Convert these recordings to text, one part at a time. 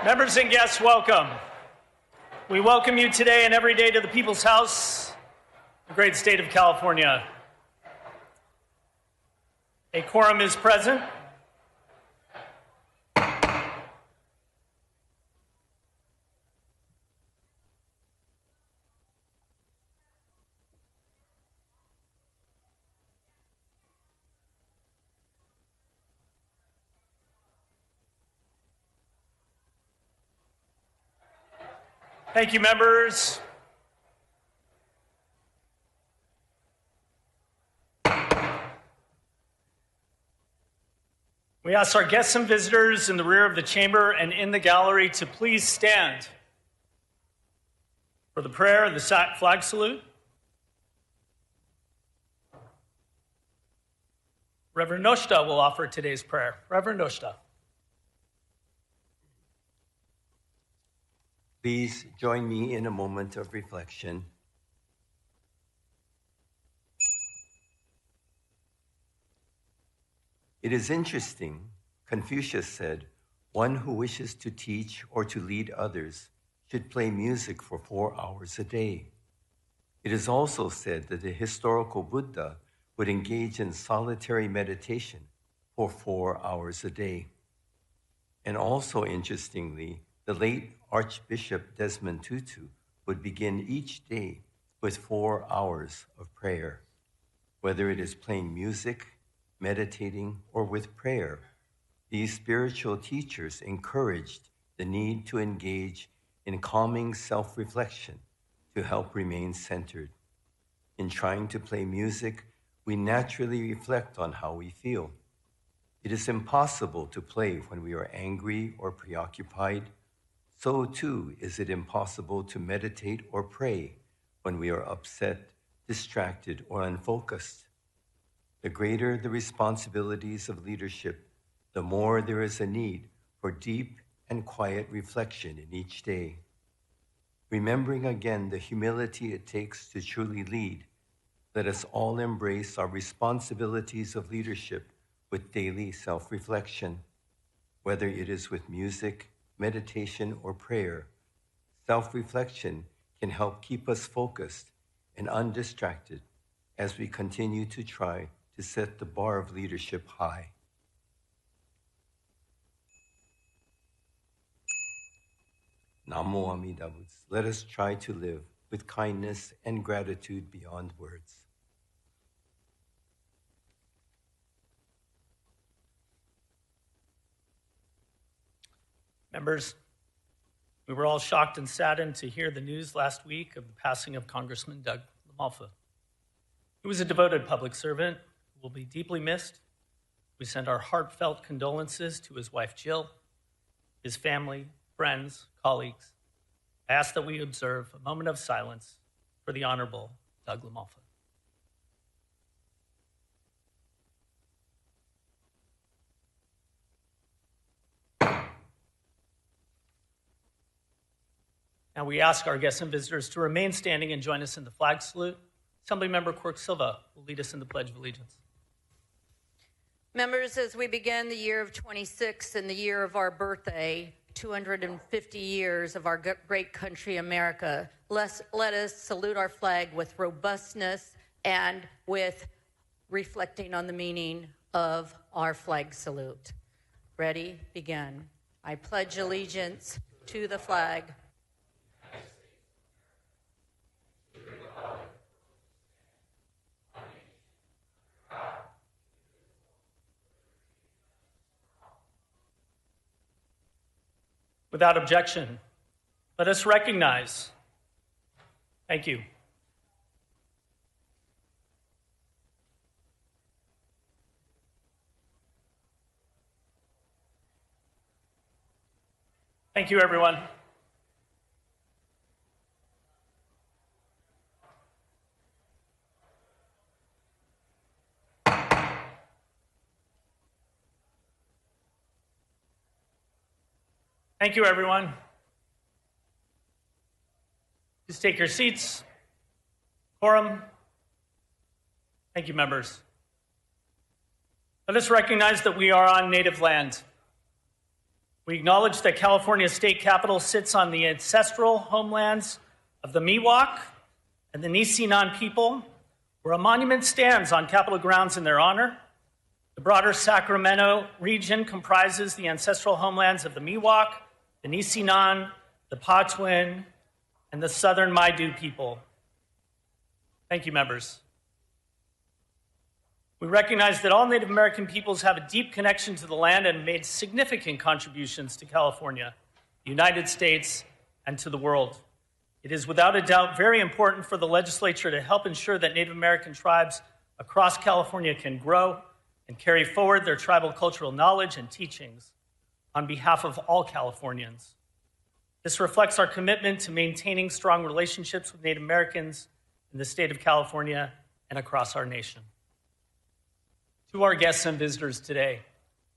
Members and guests, welcome. We welcome you today and every day to the People's House, the great state of California. A quorum is present. Thank you, members. We ask our guests and visitors in the rear of the chamber and in the gallery to please stand for the prayer and the flag salute. Reverend Noshta will offer today's prayer. Reverend Noshta. Please join me in a moment of reflection. It is interesting, Confucius said, one who wishes to teach or to lead others should play music for 4 hours a day. It is also said that the historical Buddha would engage in solitary meditation for 4 hours a day. And also interestingly, the late Archbishop Desmond Tutu would begin each day with 4 hours of prayer. Whether it is playing music, meditating, or with prayer, these spiritual teachers encouraged the need to engage in calming self-reflection to help remain centered. In trying to play music, we naturally reflect on how we feel. It is impossible to play when we are angry or preoccupied. So too is it impossible to meditate or pray when we are upset, distracted, or unfocused. The greater the responsibilities of leadership, the more there is a need for deep and quiet reflection in each day. Remembering again the humility it takes to truly lead, let us all embrace our responsibilities of leadership with daily self-reflection. Whether it is with music, meditation, or prayer, self-reflection can help keep us focused and undistracted as we continue to try to set the bar of leadership high. Namo Amida Butsu. Let us try to live with kindness and gratitude beyond words. Members, we were all shocked and saddened to hear the news last week of the passing of Congressman Doug LaMalfa. He was a devoted public servant who will be deeply missed. We send our heartfelt condolences to his wife, Jill, his family, friends, colleagues. I ask that we observe a moment of silence for the Honorable Doug LaMalfa. Now we ask our guests and visitors to remain standing and join us in the flag salute. Assemblymember Quirk Silva will lead us in the Pledge of Allegiance. Members, as we begin the year of 26 and the year of our birthday, 250 years of our great country, America, let us salute our flag with robustness and with reflecting on the meaning of our flag salute. Ready? Begin. I pledge allegiance to the flag Without objection, let us recognize. Thank you. Thank you, everyone. Thank you, everyone. Please take your seats. Quorum. Thank you, members. Let us recognize that we are on native land. We acknowledge that California's state capital sits on the ancestral homelands of the Miwok and the Nisenan people, where a monument stands on Capitol grounds in their honor. The broader Sacramento region comprises the ancestral homelands of the Miwok, the Nisenan, the Patwin, and the Southern Maidu people. Thank you, members. We recognize that all Native American peoples have a deep connection to the land and made significant contributions to California, the United States, and to the world. It is without a doubt very important for the legislature to help ensure that Native American tribes across California can grow and carry forward their tribal cultural knowledge and teachings on behalf of all Californians. This reflects our commitment to maintaining strong relationships with Native Americans in the state of California and across our nation. To our guests and visitors today,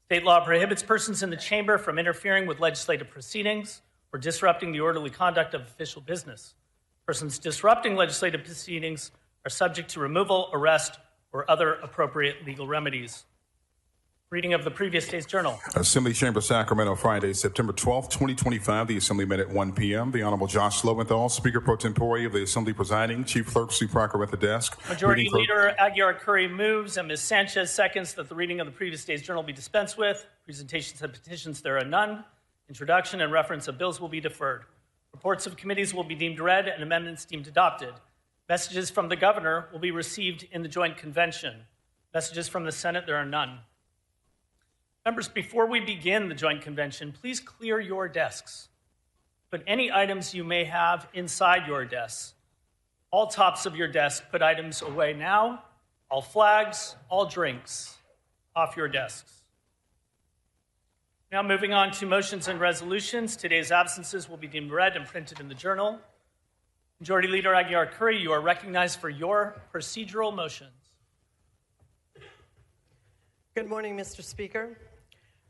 state law prohibits persons in the chamber from interfering with legislative proceedings or disrupting the orderly conduct of official business. Persons disrupting legislative proceedings are subject to removal, arrest, or other appropriate legal remedies. Reading of the previous day's journal. Assembly Chamber, Sacramento, Friday, September 12th, 2025. The Assembly met at 1 p.m. The Honorable Josh Lowenthal, Speaker Pro Tempore of the Assembly presiding, Chief Clerk Sue Parker at the desk. Majority Leader Aguiar Curry moves and Ms. Sanchez seconds that the reading of the previous day's journal be dispensed with. Presentations and petitions, there are none. Introduction and reference of bills will be deferred. Reports of committees will be deemed read and amendments deemed adopted. Messages from the governor will be received in the joint convention. Messages from the Senate, there are none. Members, before we begin the joint convention, please clear your desks. Put any items you may have inside your desks. All tops of your desk, put items away now. All flags, all drinks, off your desks. Now moving on to motions and resolutions. Today's absences will be deemed read and printed in the journal. Majority Leader Aguiar Curry, you are recognized for your procedural motions. Good morning, Mr. Speaker.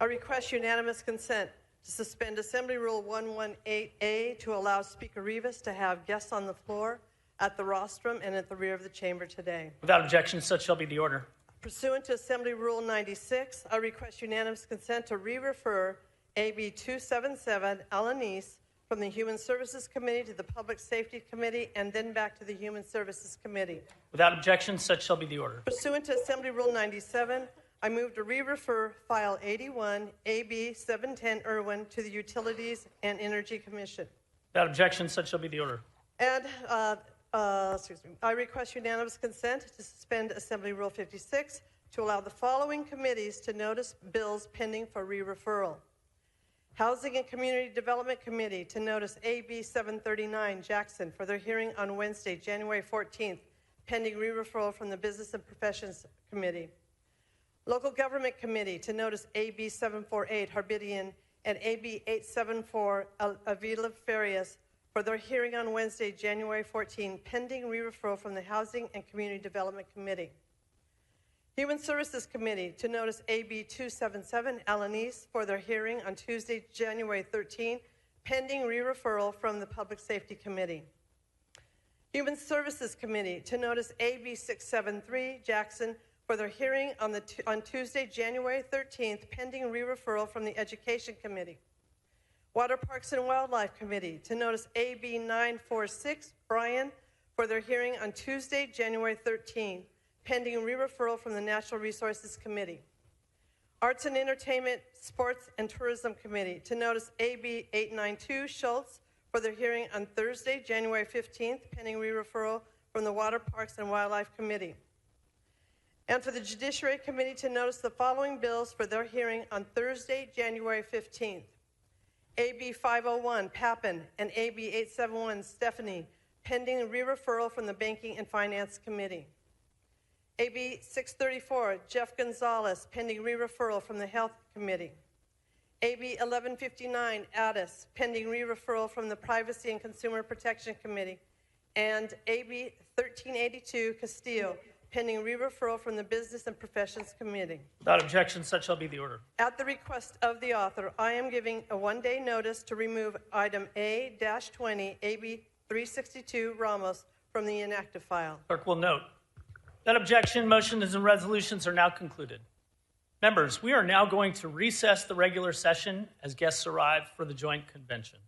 I request unanimous consent to suspend Assembly Rule 118A to allow Speaker Rivas to have guests on the floor at the rostrum and at the rear of the chamber today. Without objection, such shall be the order. Pursuant to Assembly Rule 96, I request unanimous consent to re-refer AB 277 Alanis from the Human Services Committee to the Public Safety Committee and then back to the Human Services Committee. Without objection, such shall be the order. Pursuant to Assembly Rule 97, I move to re-refer File 81, AB 710 Irwin to the Utilities and Energy Commission. Without objection, such shall be the order. And, I request unanimous consent to suspend Assembly Rule 56 to allow the following committees to notice bills pending for re-referral. Housing and Community Development Committee to notice AB 739 Jackson for their hearing on Wednesday, January 14th, pending re-referral from the Business and Professions Committee. Local Government Committee to notice AB 748 Harbidian and AB 874 Avila Farias for their hearing on Wednesday, January 14, pending re-referral from the Housing and Community Development Committee. Human Services Committee to notice AB 277 Alanis for their hearing on Tuesday, January 13, pending re-referral from the Public Safety Committee. Human Services Committee to notice AB 673 Jackson for their hearing on Tuesday, January 13th, pending re-referral from the Education Committee. Water Parks and Wildlife Committee to notice AB 946 Bryan for their hearing on Tuesday, January 13th, pending re-referral from the Natural Resources Committee. Arts and Entertainment, Sports and Tourism Committee to notice AB 892 Schultz for their hearing on Thursday, January 15th, pending re-referral from the Water Parks and Wildlife Committee. And for the Judiciary Committee to notice the following bills for their hearing on Thursday, January 15th. AB 501 Pappen and AB 871 Stephanie, pending re-referral from the Banking and Finance Committee. AB 634 Jeff Gonzalez, pending re-referral from the Health Committee. AB 1159 Addis, pending re-referral from the Privacy and Consumer Protection Committee. And AB 1382 Castillo, pending re-referral from the Business and Professions Committee. Without objection, such shall be the order. At the request of the author, I am giving a one-day notice to remove item A-20 AB 362 Ramos from the inactive file. Clerk will note. That objection, motions and resolutions are now concluded. Members, we are now going to recess the regular session as guests arrive for the joint convention.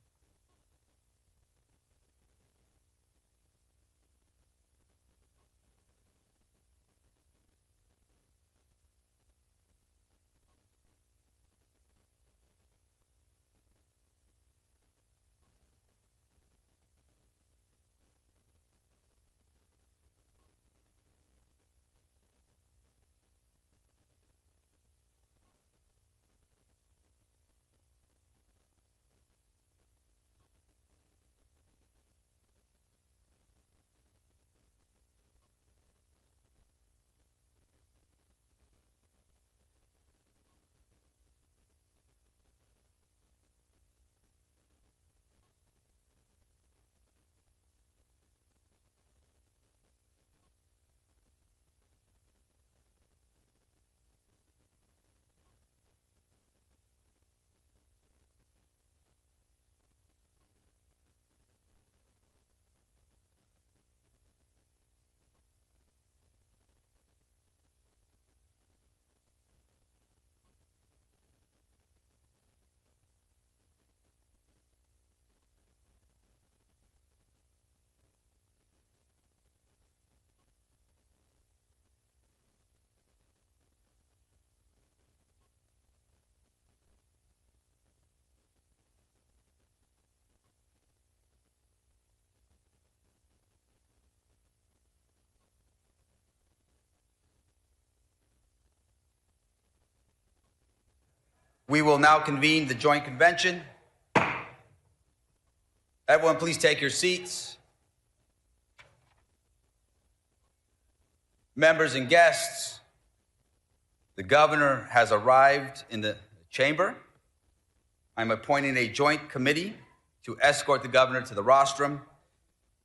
We will now convene the joint convention. Everyone, please take your seats. Members and guests, the governor has arrived in the chamber. I'm appointing a joint committee to escort the governor to the rostrum.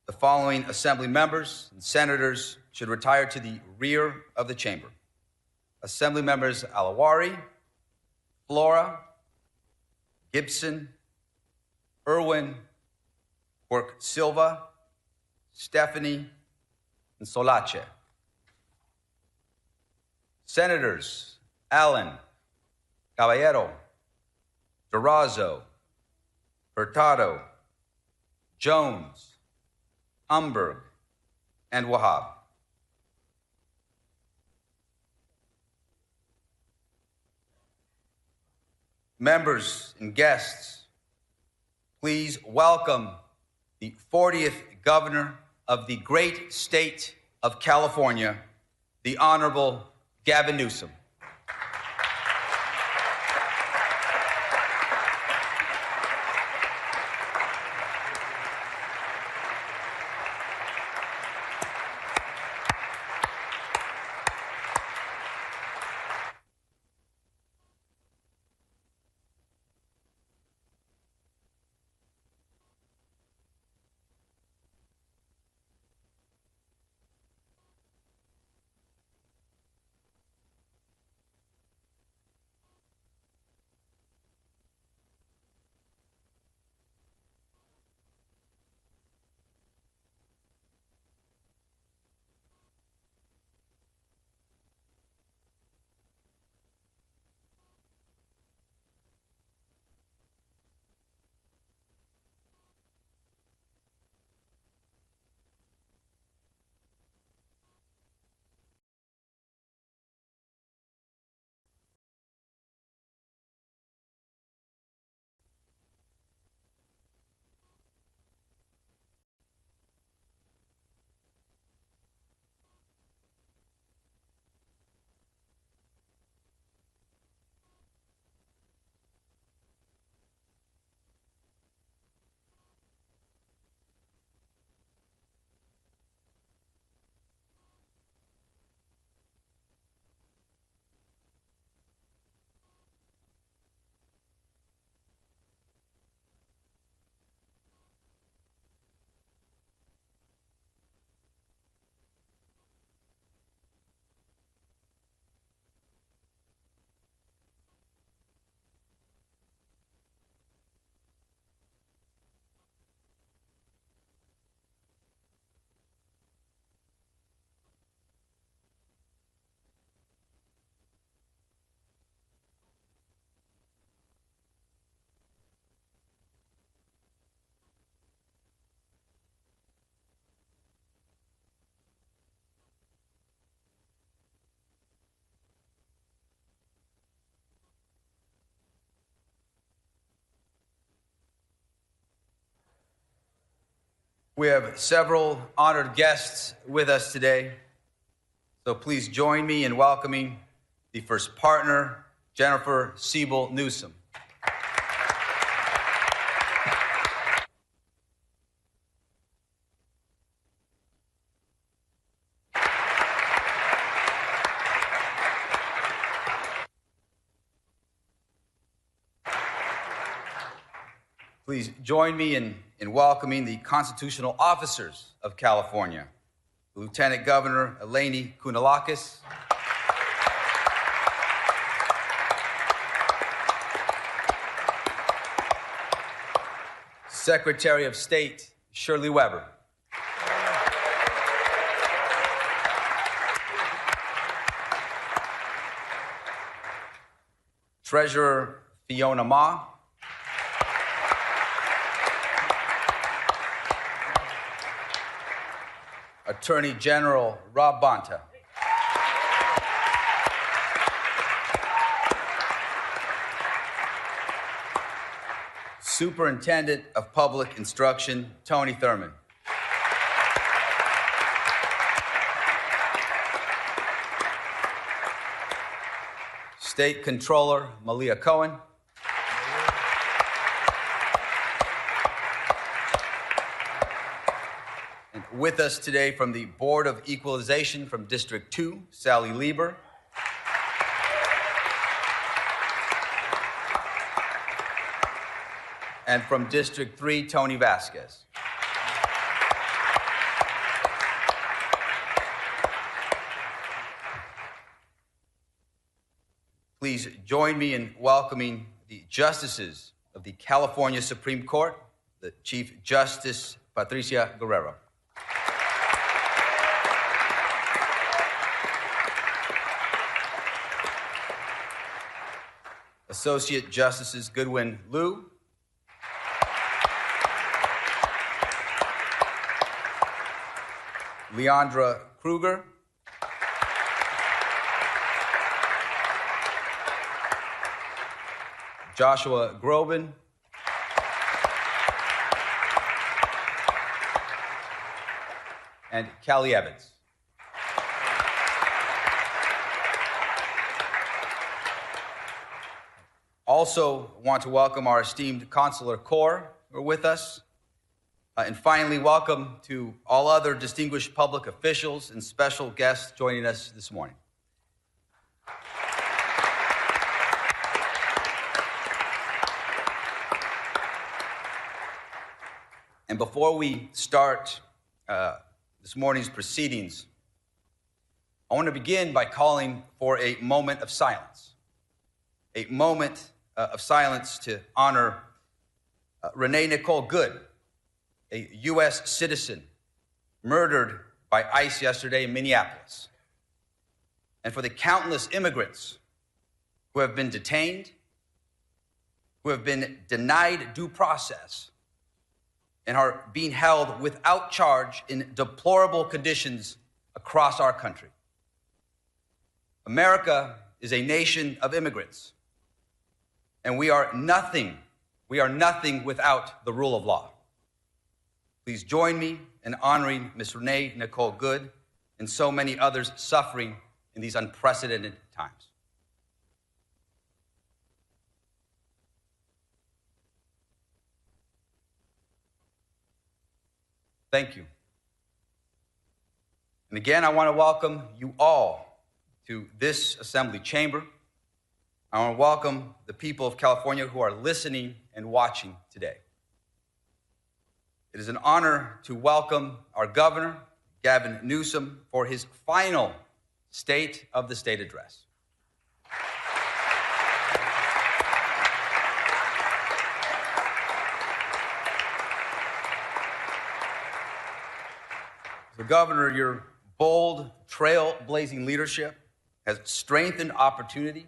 The following assembly members and senators should retire to the rear of the chamber. Assembly members Alawari, Flora, Gibson, Irwin, Quirk Silva, Stephanie, and Solace. Senators Allen, Caballero, Durazo, Hurtado, Jones, Umberg, and Wahab. Members and guests, please welcome the 40th governor of the great state of California, the Honorable Gavin Newsom. We have several honored guests with us today, so please join me in welcoming the first partner, Jennifer Siebel Newsom. Please join me in welcoming the constitutional officers of California, Lieutenant Governor Eleni Kounalakis, Secretary of State Shirley Weber, Treasurer Fiona Ma, Attorney General Rob Bonta, Superintendent of Public Instruction Tony Thurman, State Controller Malia Cohen, and with us today from the Board of Equalization from District 2, Sally Lieber, and from District 3, Tony Vasquez. Please join me in welcoming the justices of the California Supreme Court, the Chief Justice Patricia Guerrero, Associate Justices Goodwin Liu, Leandra Kruger, Joshua Groban, and Callie Evans. Also want to welcome our esteemed Consular Corps who are with us. And finally, welcome to all other distinguished public officials and special guests joining us this morning. And before we start this morning's proceedings, I want to begin by calling for a moment of silence. A moment of silence to honor Renee Nicole Good, a U.S. citizen murdered by ICE yesterday in Minneapolis, and for the countless immigrants who have been detained, who have been denied due process, and are being held without charge in deplorable conditions across our country. America is a nation of immigrants, and we are nothing without the rule of law. Please join me in honoring Ms. Renee Nicole Good and so many others suffering in these unprecedented times. Thank you. And again, I want to welcome you all to this assembly chamber. I want to welcome the people of California who are listening and watching today. It is an honor to welcome our governor, Gavin Newsom, for his final State of the State address. So, Governor, your bold, trailblazing leadership has strengthened opportunity,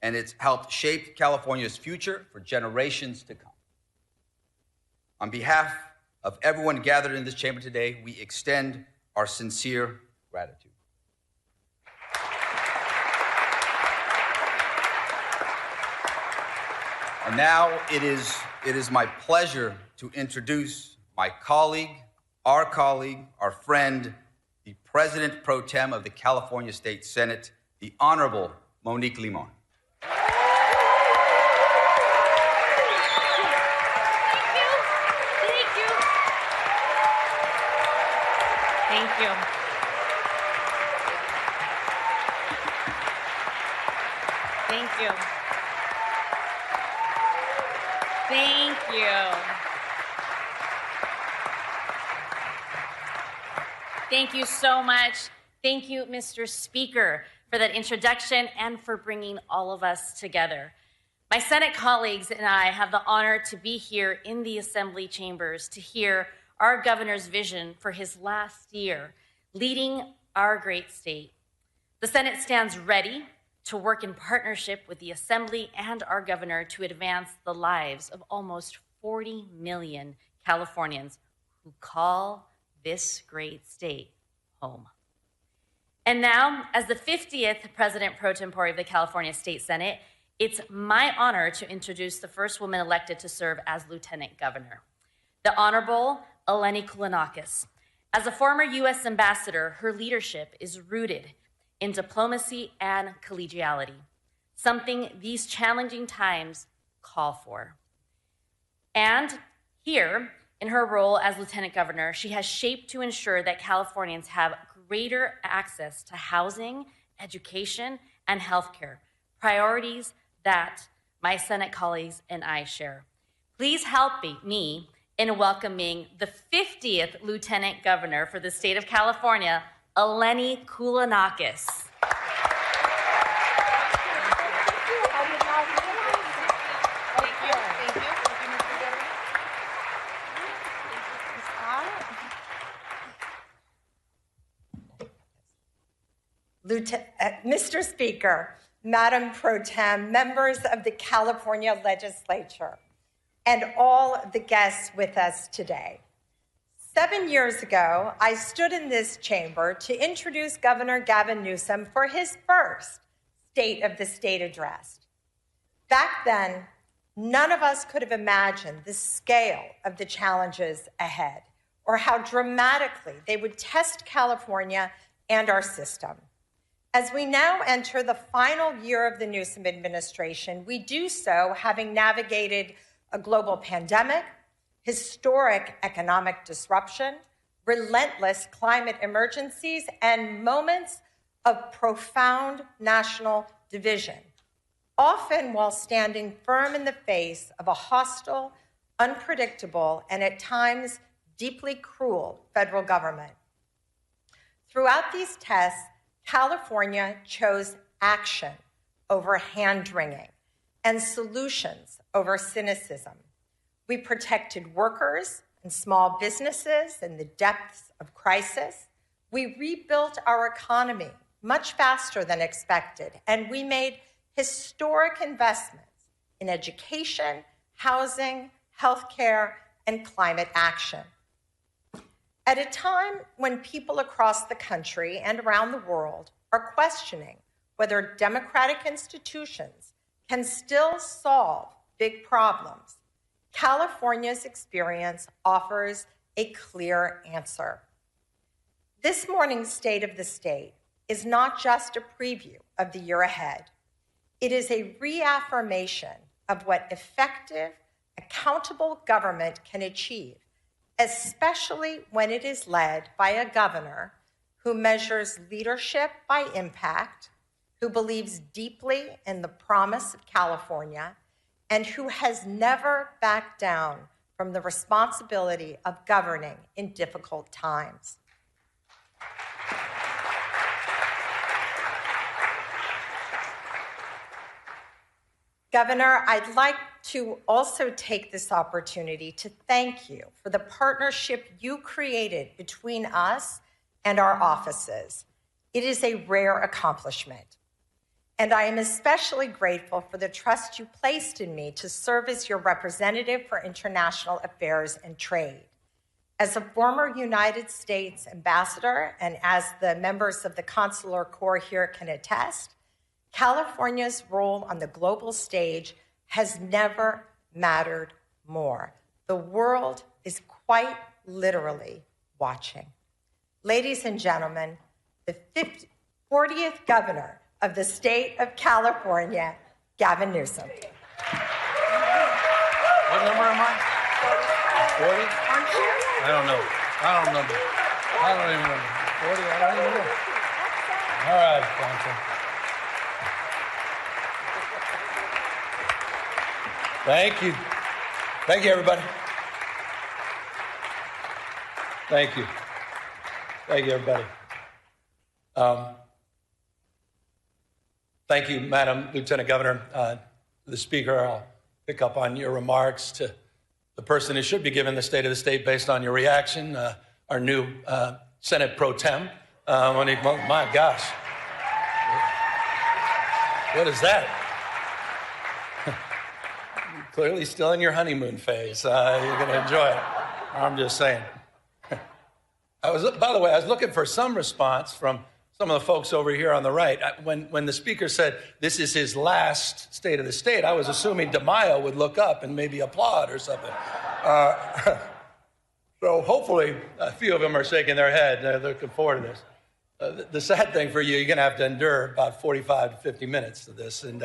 and it's helped shape California's future for generations to come. On behalf of everyone gathered in this chamber today, we extend our sincere gratitude. And now it is my pleasure to introduce my colleague, our colleague, our friend, the President Pro Tem of the California State Senate, the Honorable Monique Limon. Thank you. Thank you. Thank you. Thank you so much. Thank you, Mr. Speaker, for that introduction and for bringing all of us together. My Senate colleagues and I have the honor to be here in the Assembly chambers to hear our governor's vision for his last year leading our great state. The Senate stands ready to work in partnership with the Assembly and our governor to advance the lives of almost 40 million Californians who call this great state home. And now, as the 50th President Pro Tempore of the California State Senate, it's my honor to introduce the first woman elected to serve as Lieutenant Governor, the Honorable Eleni Koulonakis. As a former U.S. ambassador, her leadership is rooted in diplomacy and collegiality, something these challenging times call for. And here, in her role as Lieutenant Governor, she has shaped to ensure that Californians have greater access to housing, education, and healthcare, priorities that my Senate colleagues and I share. Please help me in welcoming the 50th Lieutenant Governor for the state of California, Eleni Koulonakis. Mr. Speaker, Madam Pro Tem, members of the California Legislature, and all the guests with us today. 7 years ago, I stood in this chamber to introduce Governor Gavin Newsom for his first State of the State address. Back then, none of us could have imagined the scale of the challenges ahead or how dramatically they would test California and our system. As we now enter the final year of the Newsom administration, we do so having navigated a global pandemic, historic economic disruption, relentless climate emergencies, and moments of profound national division, often while standing firm in the face of a hostile, unpredictable, and at times deeply cruel federal government. Throughout these tests, California chose action over hand-wringing and solutions over cynicism. We protected workers and small businesses in the depths of crisis. We rebuilt our economy much faster than expected, and we made historic investments in education, housing, healthcare, and climate action. At a time when people across the country and around the world are questioning whether democratic institutions can still solve big problems, California's experience offers a clear answer. This morning's State of the State is not just a preview of the year ahead. It is a reaffirmation of what effective, accountable government can achieve, especially when it is led by a governor who measures leadership by impact, who believes deeply in the promise of California, and who has never backed down from the responsibility of governing in difficult times. Governor, I'd like to also take this opportunity to thank you for the partnership you created between us and our offices. It is a rare accomplishment. And I am especially grateful for the trust you placed in me to serve as your representative for international affairs and trade. As a former United States ambassador, and as the members of the Consular Corps here can attest, California's role on the global stage has never mattered more. The world is quite literally watching. Ladies and gentlemen, the 40th governor of the state of California, Gavin Newsom. What number am I? 40? Aren't you? I don't know. I don't remember. I don't even remember. 40? I don't even know. All right, Quantum. Thank you. Thank you, everybody. Thank you. Thank you, everybody. Thank you, Madam Lieutenant Governor. The Speaker, I'll pick up on your remarks to the person who should be given the State of the State based on your reaction, our new Senate Pro Tem. My gosh. What is that? Clearly still in your honeymoon phase. You're going to enjoy it. I'm just saying. By the way, I was looking for some response from some of the folks over here on the right. When the Speaker said this is his last State of the State, I was assuming DeMaio would look up and maybe applaud or something. So hopefully a few of them are shaking their head. They're looking forward to this. The sad thing for you, you're going to have to endure about 45 to 50 minutes of this. And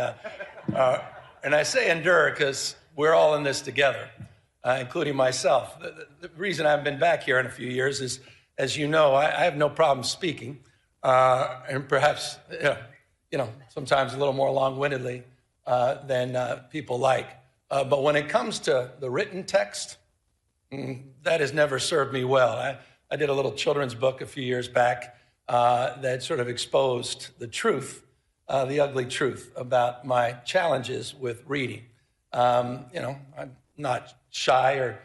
I say endure because we're all in this together, including myself. The reason I've been back here in a few years is, as you know, I have no problem speaking, and perhaps, sometimes a little more long-windedly than people like. But when it comes to the written text, that has never served me well. I did a little children's book a few years back that sort of exposed the truth, the ugly truth about my challenges with reading. I'm not shy or,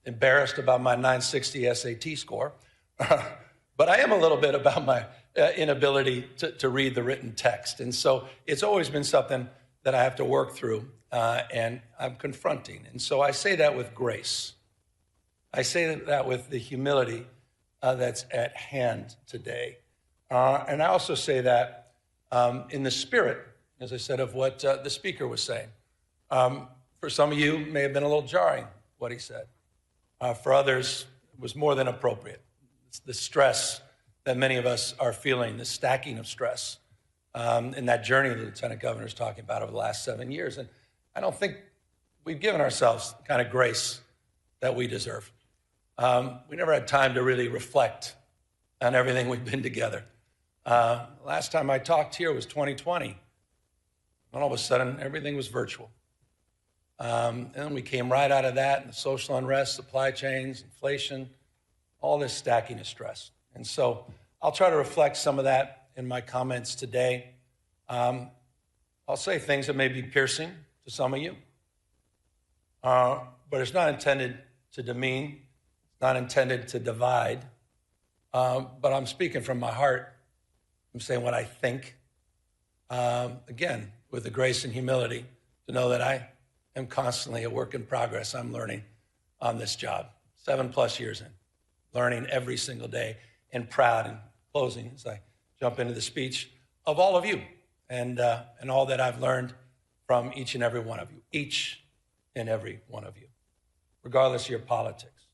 embarrassed about my 960 SAT score, but I am a little bit about my inability to read the written text. And so it's always been something that I have to work through and I'm confronting. And so I say that with grace. I say that with the humility that's at hand today. And I also say that in the spirit, as I said, of what the Speaker was saying. For some of you, it may have been a little jarring what he said. For others, it was more than appropriate. It's the stress that many of us are feeling, the stacking of stress in that journey the Lieutenant Governor is talking about over the last 7 years. And I don't think we've given ourselves the kind of grace that we deserve. We never had time to really reflect on everything we've been together. Last time I talked here was 2020. And all of a sudden, everything was virtual. And we came right out of that, and the social unrest, supply chains, inflation, all this stacking of stress. And so I'll try to reflect some of that in my comments today. I'll say things that may be piercing to some of you, but it's not intended to demean, it's not intended to divide, but I'm speaking from my heart. I'm saying what I think, again, with the grace and humility to know that I am constantly a work in progress. I'm learning on this job, 7+ years in, learning every single day, and proud in closing as I jump into the speech of all of you and all that I've learned from each and every one of you, each and every one of you, regardless of your politics,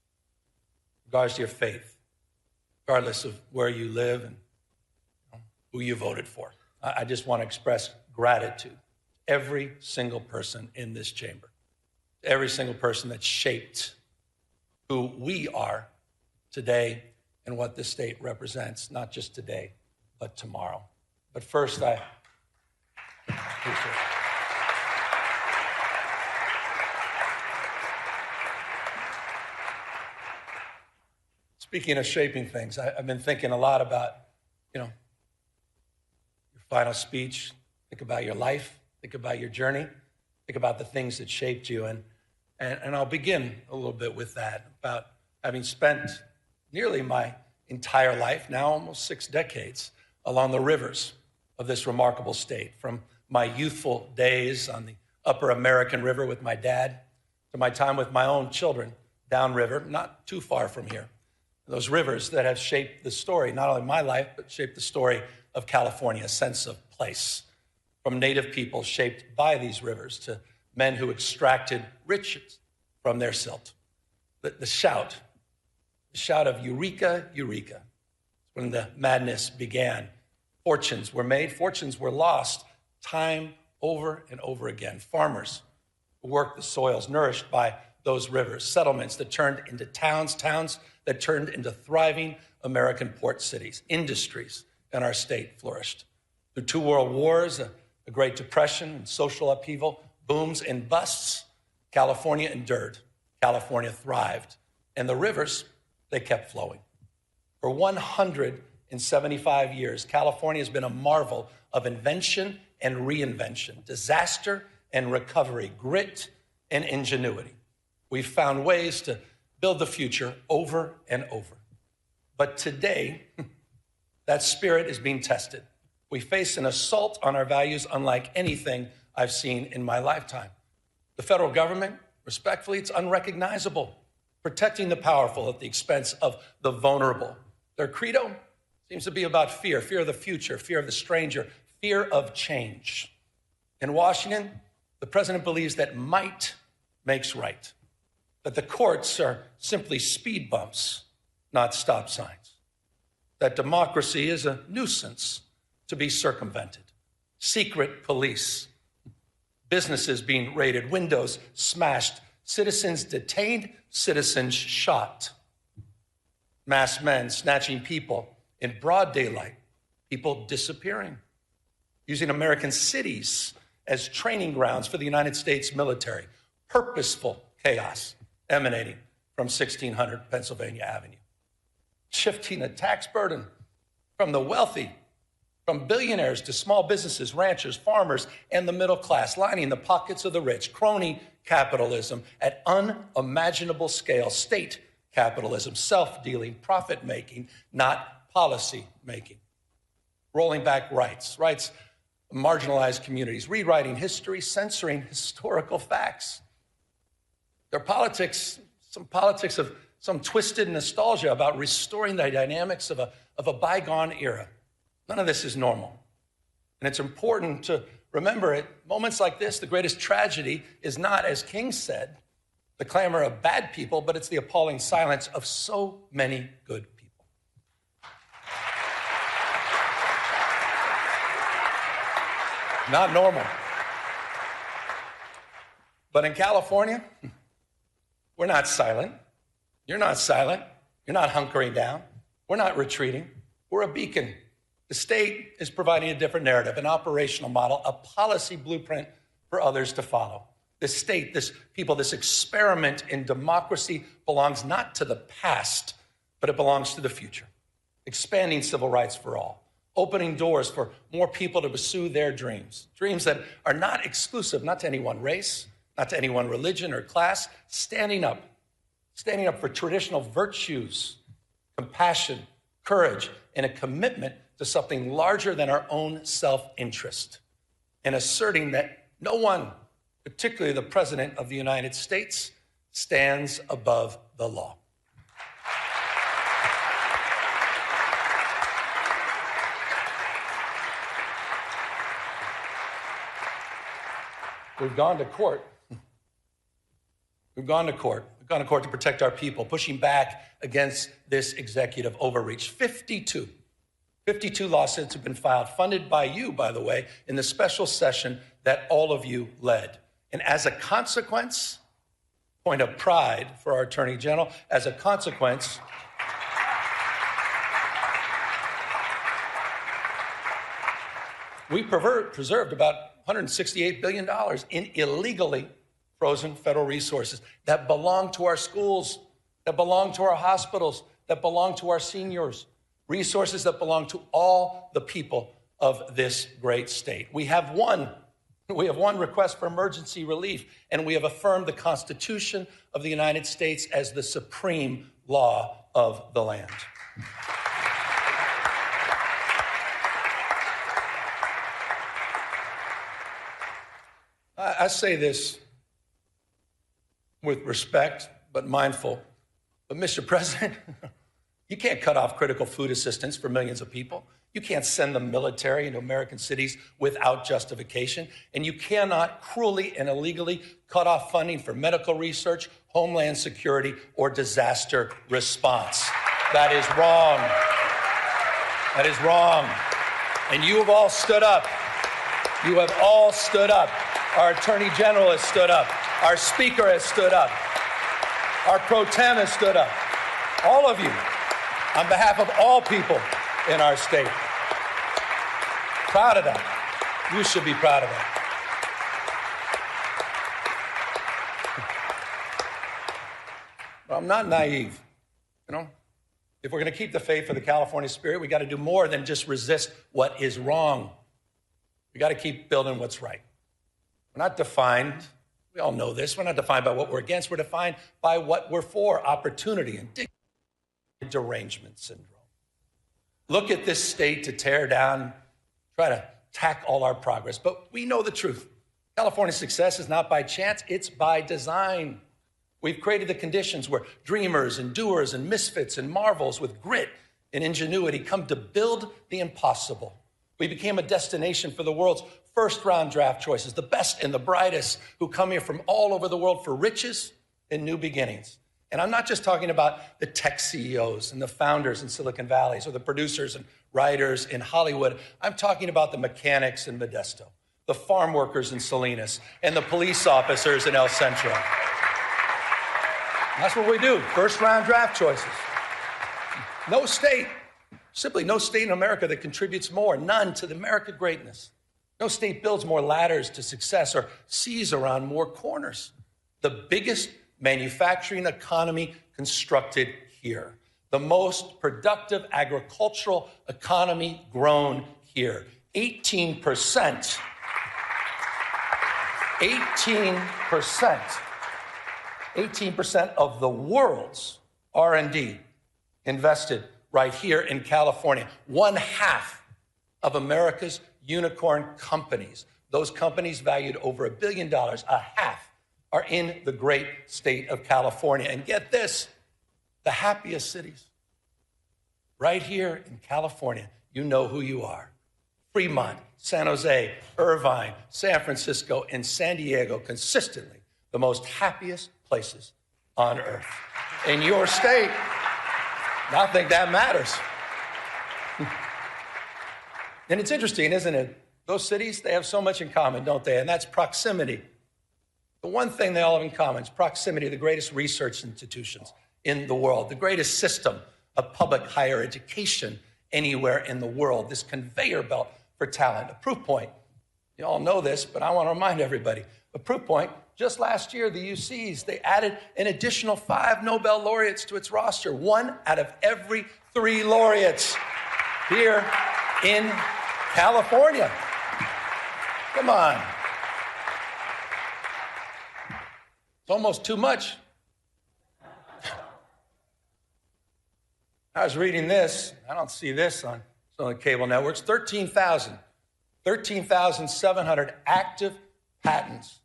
regardless of your faith, regardless of where you live and who you voted for. I just want to express gratitude to every single person in this chamber, every single person that shaped who we are today and what this state represents, not just today, but tomorrow. But first, I appreciate it. Speaking of shaping things, I've been thinking a lot about, your final speech. Think about your life. Think about your journey. Think about the things that shaped you. And I'll begin a little bit with that, about having spent nearly my entire life, now almost 6 decades, along the rivers of this remarkable state, from my youthful days on the Upper American River with my dad to my time with my own children downriver, not too far from here. Those rivers that have shaped the story, not only my life, but shaped the story of California, a sense of place, from native people shaped by these rivers to men who extracted riches from their silt. The shout shout of Eureka, Eureka. When the madness began, fortunes were made, fortunes were lost, time over and over again. Farmers who worked the soils nourished by those rivers, settlements that turned into towns, towns that turned into thriving American port cities, industries in our state flourished. Through 2 world wars, a Great Depression, and social upheaval, booms and busts, California endured. California thrived. And the rivers, they kept flowing. For 175 years, California has been a marvel of invention and reinvention, disaster and recovery, grit and ingenuity. We've found ways to build the future over and over. But today, that spirit is being tested. We face an assault on our values unlike anything I've seen in my lifetime. The federal government, respectfully, it's unrecognizable, protecting the powerful at the expense of the vulnerable. Their credo seems to be about fear, fear of the future, fear of the stranger, fear of change. In Washington, the president believes that might makes right, that the courts are simply speed bumps, not stop signs, that democracy is a nuisance to be circumvented, secret police, businesses being raided, windows smashed, citizens detained, citizens shot, masked men snatching people in broad daylight, people disappearing, using American cities as training grounds for the United States military, purposeful chaos emanating from 1600 Pennsylvania Avenue, shifting a tax burden from the wealthy, from billionaires to small businesses, ranchers, farmers, and the middle class, lining the pockets of the rich, crony capitalism at unimaginable scale, state capitalism, self-dealing, profit-making, not policy-making, rolling back rights, marginalized communities, rewriting history, censoring historical facts. Their politics, of some twisted nostalgia about restoring the dynamics of a bygone era. None of this is normal. And it's important to remember at moments like this, the greatest tragedy is not, as King said, the clamor of bad people, but it's the appalling silence of so many good people. Not normal. But in California, we're not silent. You're not silent. You're not hunkering down. We're not retreating. We're a beacon. The state is providing a different narrative, an operational model, a policy blueprint for others to follow. This state, this people, this experiment in democracy belongs not to the past, but it belongs to the future. Expanding civil rights for all, opening doors for more people to pursue their dreams, dreams that are not exclusive, not to any one race, not to any one religion or class, standing up for traditional virtues, compassion, courage, and a commitment to something larger than our own self-interest, and asserting that no one, particularly the President of the United States, stands above the law. We've gone to court. We've gone to court to protect our people, pushing back against this executive overreach. 52 lawsuits have been filed, funded by you, by the way, in the special session that all of you led. And as a consequence, point of pride for our Attorney General, as a consequence, we preserved about $168 billion in illegally frozen federal resources that belong to our schools, that belong to our hospitals, that belong to our seniors, resources that belong to all the people of this great state. We have one request for emergency relief, and we have affirmed the Constitution of the United States as the supreme law of the land. I say this with respect, but mindful. But Mr. President, you can't cut off critical food assistance for millions of people. You can't send the military into American cities without justification. And you cannot cruelly and illegally cut off funding for medical research, homeland security, or disaster response. That is wrong. That is wrong. And you have all stood up. You have all stood up. Our Attorney General has stood up. Our Speaker has stood up. Our Pro Tem has stood up. All of you, on behalf of all people in our state. Proud of that. You should be proud of that. Well, I'm not naive, you know. If we're going to keep the faith of the California spirit, we got to do more than just resist what is wrong. We got to keep building what's right. We're not defined, we all know this, we're not defined by what we're against, we're defined by what we're for, opportunity and dignity, derangement syndrome. Look at this state to tear down, try to attack all our progress, but we know the truth. California's success is not by chance, it's by design. We've created the conditions where dreamers and doers and misfits and marvels with grit and ingenuity come to build the impossible. We became a destination for the world's first-round draft choices, the best and the brightest who come here from all over the world for riches and new beginnings. And I'm not just talking about the tech CEOs and the founders in Silicon Valley or the producers and writers in Hollywood. I'm talking about the mechanics in Modesto, the farm workers in Salinas, and the police officers in El Centro. That's what we do, first-round draft choices. No state, simply no state in America that contributes more, none, to the American greatness. No state builds more ladders to success or sees around more corners. The biggest manufacturing economy constructed here. The most productive agricultural economy grown here. 18%. 18% of the world's R&D invested right here in California. 1/2 of America's unicorn companies, those companies valued over $1 billion, a half, are in the great state of California. And get this, the happiest cities. Right here in California, you know who you are. Fremont, San Jose, Irvine, San Francisco, and San Diego, consistently the most happiest places on earth. In your state, I think that matters. And it's interesting, isn't it? Those cities, they have so much in common, don't they? And that's proximity. The one thing they all have in common is proximity to the greatest research institutions in the world, the greatest system of public higher education anywhere in the world, this conveyor belt for talent. A proof point, you all know this, but I want to remind everybody, a proof point, just last year, the UCs, they added an additional 5 Nobel laureates to its roster. 1 out of every 3 laureates here in California. Come on. It's almost too much. I was reading this. I don't see this on some of the cable networks. 13,700 active patents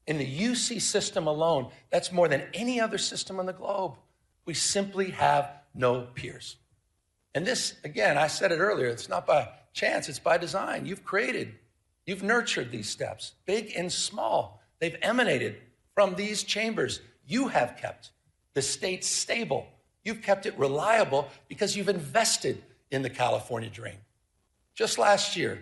in the UC system alone. That's more than any other system on the globe. We simply have no peers. And this, again, I said it earlier, it's not by chance, it's by design. You've created, you've nurtured these steps, big and small. They've emanated from these chambers. You have kept the state stable. You've kept it reliable because you've invested in the California dream. Just last year,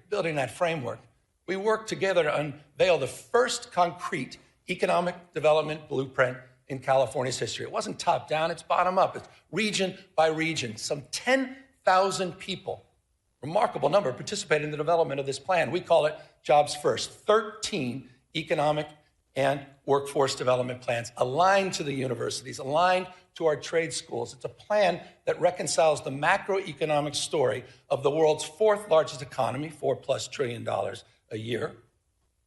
building that framework, we worked together to unveil the first concrete economic development blueprint in California's history. It wasn't top down, it's bottom up. It's region by region. Some 10,000 people, remarkable number, participated in the development of this plan. We call it Jobs First. 13 economic and workforce development plans aligned to the universities, aligned to our trade schools. It's a plan that reconciles the macroeconomic story of the world's 4th largest economy, $4+ trillion a year,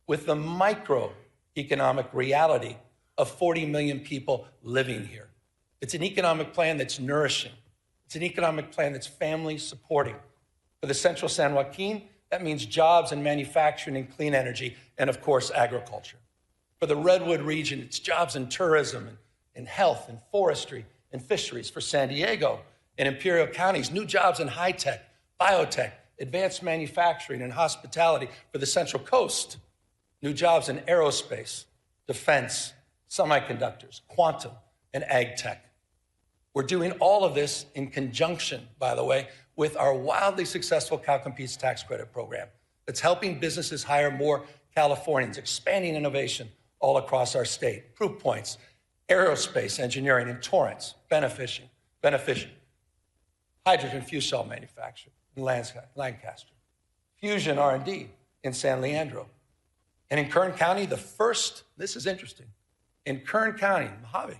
with the microeconomic reality of 40 million people living here. It's an economic plan that's nourishing. It's an economic plan that's family supporting. For the Central San Joaquin, that means jobs in manufacturing and clean energy, and of course, agriculture. For the Redwood region, it's jobs in tourism and health and forestry and fisheries. For San Diego, In Imperial counties, new jobs in high tech, biotech, advanced manufacturing, and hospitality for the Central Coast. New jobs in aerospace, defense, semiconductors, quantum, and ag tech. We're doing all of this in conjunction, by the way, with our wildly successful Cal Competes tax credit program that's helping businesses hire more Californians, expanding innovation all across our state. Proof points, aerospace engineering in Torrance, beneficial. Hydrogen fuel cell manufacturing in Lancaster. Fusion R&D in San Leandro. And in Kern County, this is interesting, in Kern County, Mojave,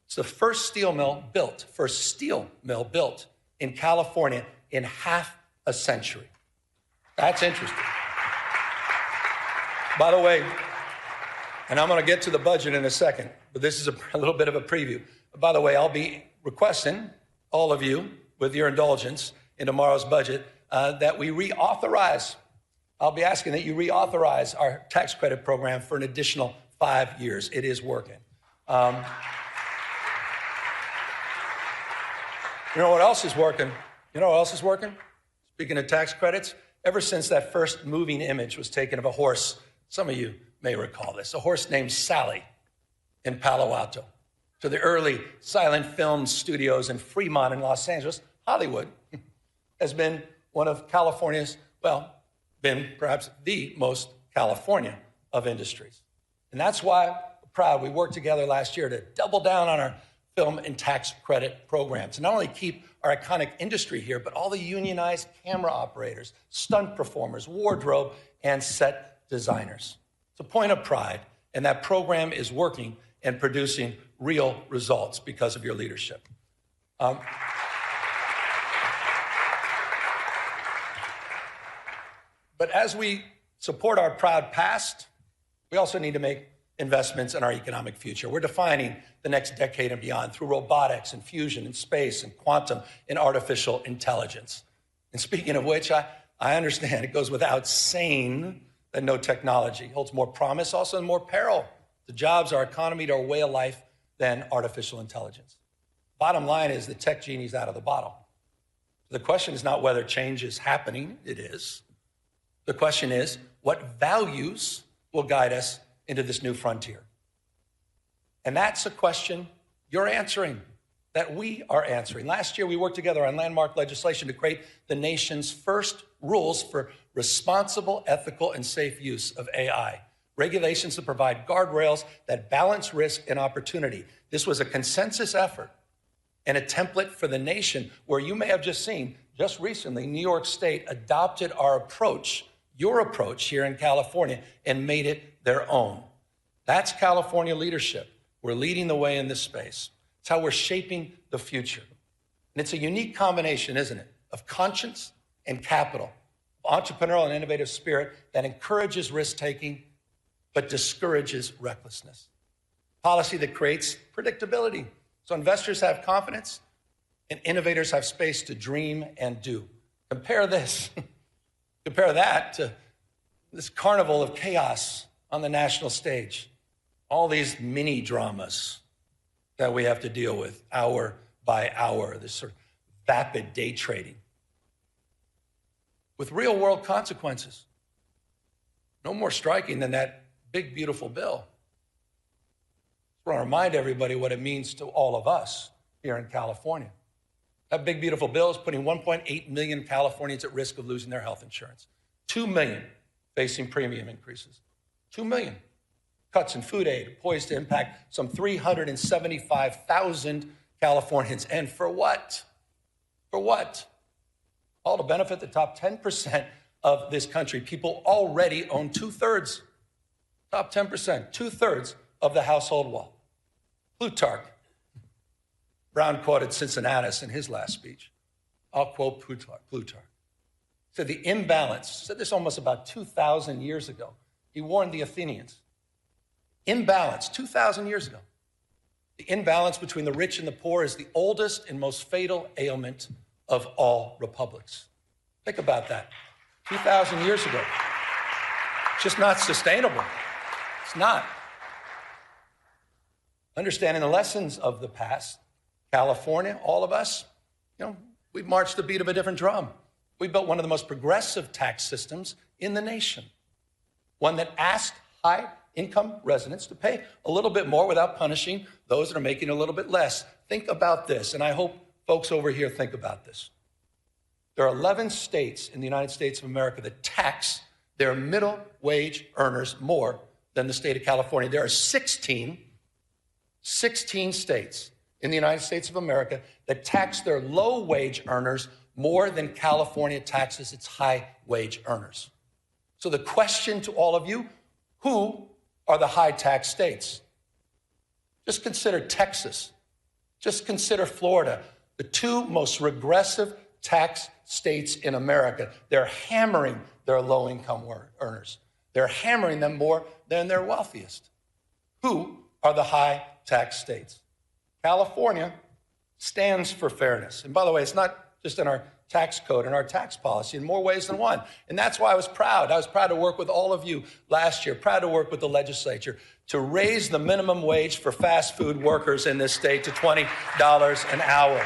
it's the first steel mill built in California in half a century. That's interesting. By the way, and I'm going to get to the budget in a second, but this is a little bit of a preview. By the way, I'll be requesting all of you, with your indulgence in tomorrow's budget, that we reauthorize. I'll be asking that you reauthorize our tax credit program for an additional 5 years. It is working. You know what else is working? Speaking of tax credits, ever since that first moving image was taken of a horse, some of you may recall this, a horse named Sally in Palo Alto, to the early silent film studios in Fremont in Los Angeles, Hollywood has been one of California's, been perhaps the most California of industries. And that's why we're proud we worked together last year to double down on our film and tax credit programs. And not only keep our iconic industry here, but all the unionized camera operators, stunt performers, wardrobe, and set designers. It's a point of pride, and that program is working and producing real results because of your leadership. But as we support our proud past, we also need to make investments in our economic future. We're defining the next decade and beyond through robotics and fusion and space and quantum and artificial intelligence. And speaking of which, I understand it goes without saying that no technology holds more promise, also and more peril to jobs, our economy, to our way of life than artificial intelligence. Bottom line is the tech genie's out of the bottle. The question is not whether change is happening, it is. The question is, what values will guide us into this new frontier? And that's a question you're answering, that we are answering. Last year, we worked together on landmark legislation to create the nation's first rules for responsible, ethical, and safe use of AI. Regulations that provide guardrails that balance risk and opportunity. This was a consensus effort and a template for the nation where you may have just seen, just recently, New York State adopted our approach, your approach here in California, and made it their own. That's California leadership. We're leading the way in this space. It's how we're shaping the future. And it's a unique combination, isn't it, of conscience and capital, entrepreneurial and innovative spirit that encourages risk-taking but discourages recklessness. Policy that creates predictability, so investors have confidence and innovators have space to dream and do. Compare that to this carnival of chaos on the national stage. All these mini dramas that we have to deal with hour by hour, this sort of vapid day trading with real world consequences. No more striking than that big, beautiful bill. I want to remind everybody what it means to all of us here in California. That big, beautiful bill is putting 1.8 million Californians at risk of losing their health insurance. 2 million facing premium increases. 2 million. Cuts in food aid poised to impact some 375,000 Californians. And for what? For what? All to benefit the top 10% of this country. People already own 2/3. Top 10%, 2/3 of the household wealth. Plutarch. Brown quoted Cincinnatus in his last speech. I'll quote Plutarch. Said the imbalance, said this almost about 2,000 years ago. He warned the Athenians. Imbalance, 2,000 years ago. The imbalance between the rich and the poor is the oldest and most fatal ailment of all republics. Think about that. 2,000 years ago. It's just not sustainable. It's not. Understanding the lessons of the past, California, all of us, we've marched the beat of a different drum. We built one of the most progressive tax systems in the nation, one that asked high-income residents to pay a little bit more without punishing those that are making a little bit less. Think about this, and I hope folks over here think about this. There are 11 states in the United States of America that tax their middle wage earners more than the state of California. There are 16 states in the United States of America that tax their low wage earners more than California taxes its high wage earners. So the question to all of you, who are the high tax states? Just consider Texas. Just consider Florida, the two most regressive tax states in America. They're hammering their low-income earners. They're hammering them more than their wealthiest. Who are the high tax states? California stands for fairness. And by the way, it's not just in our tax code and our tax policy in more ways than one. And that's why I was proud. I was proud to work with all of you last year, proud to work with the legislature to raise the minimum wage for fast food workers in this state to $20 an hour.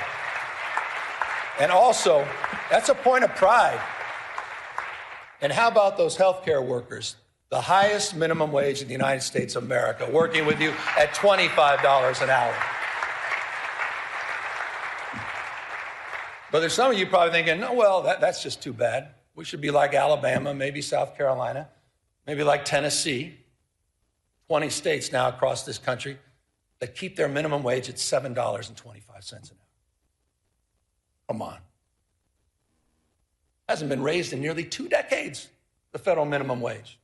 And also, that's a point of pride. And how about those healthcare workers, the highest minimum wage in the United States of America, working with you at $25 an hour? But there's some of you probably thinking, no, well, that's just too bad. We should be like Alabama, maybe South Carolina, maybe like Tennessee. 20 states now across this country that keep their minimum wage at $7.25 an hour. Come on. Hasn't been raised in nearly 2 decades, the federal minimum wage.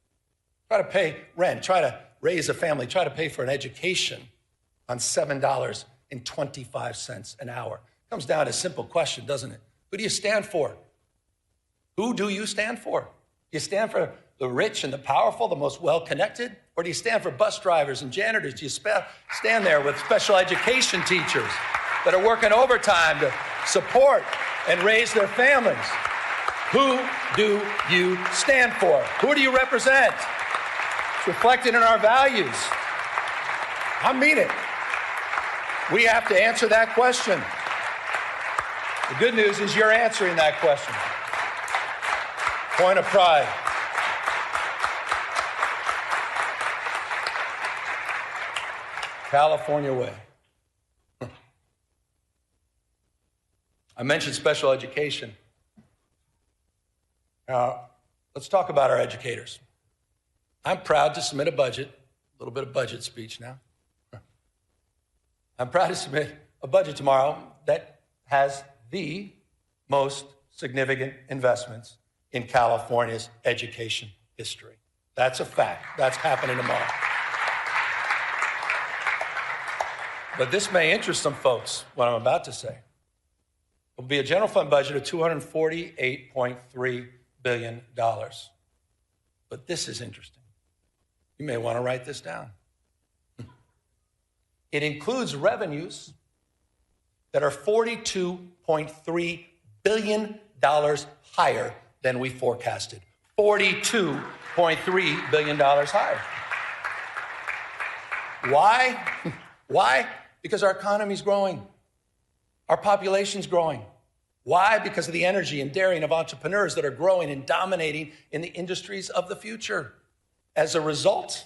Try to pay rent, try to raise a family, try to pay for an education on $7.25 an hour. Comes down to a simple question, doesn't it? Who do you stand for? Who do you stand for? Do you stand for the rich and the powerful, the most well-connected? Or do you stand for bus drivers and janitors? Do you stand there with special education teachers that are working overtime to support and raise their families? Who do you stand for? Who do you represent? It's reflected in our values. I mean it. We have to answer that question. The good news is you're answering that question. Point of pride. California way. I mentioned special education. Let's talk about our educators. I'm proud to submit a budget, a little bit of budget speech now. I'm proud to submit a budget tomorrow that has the most significant investments in California's education history. That's a fact. That's happening tomorrow. But this may interest some folks, what I'm about to say. It will be a general fund budget of $248.3 billion. But this is interesting. You may want to write this down. It includes revenues that are $42.3 billion higher than we forecasted. $42.3 billion higher. Why? Why? Because our economy's growing. Our population's growing. Why? Because of the energy and daring of entrepreneurs that are growing and dominating in the industries of the future. As a result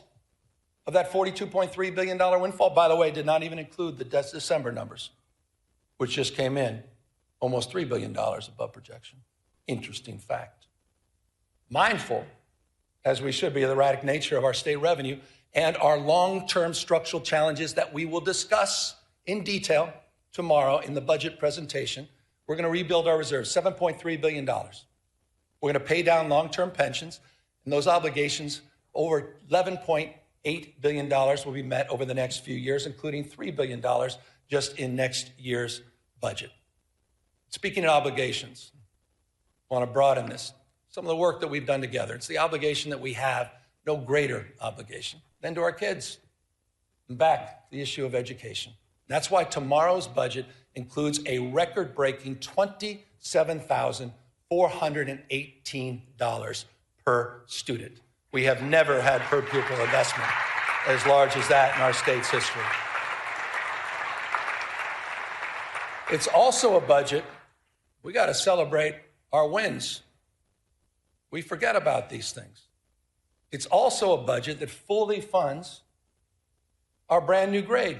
of that $42.3 billion windfall, by the way, did not even include the December numbers, which just came in almost $3 billion above projection. Interesting fact. Mindful, as we should be, of the erratic nature of our state revenue and our long-term structural challenges that we will discuss in detail tomorrow in the budget presentation. We're going to rebuild our reserves, $7.3 billion. We're going to pay down long-term pensions, and those obligations, over $11.8 billion, will be met over the next few years, including $3 billion just in next year's budget. Speaking of obligations, I want to broaden this. Some of the work that we've done together. It's the obligation that we have, no greater obligation than to our kids. And back to the issue of education. That's why tomorrow's budget includes a record-breaking $27,418 per student. We have never had per pupil investment as large as that in our state's history. It's also a budget We got to celebrate our wins. We forget about these things. It's also a budget that fully funds our brand new grade,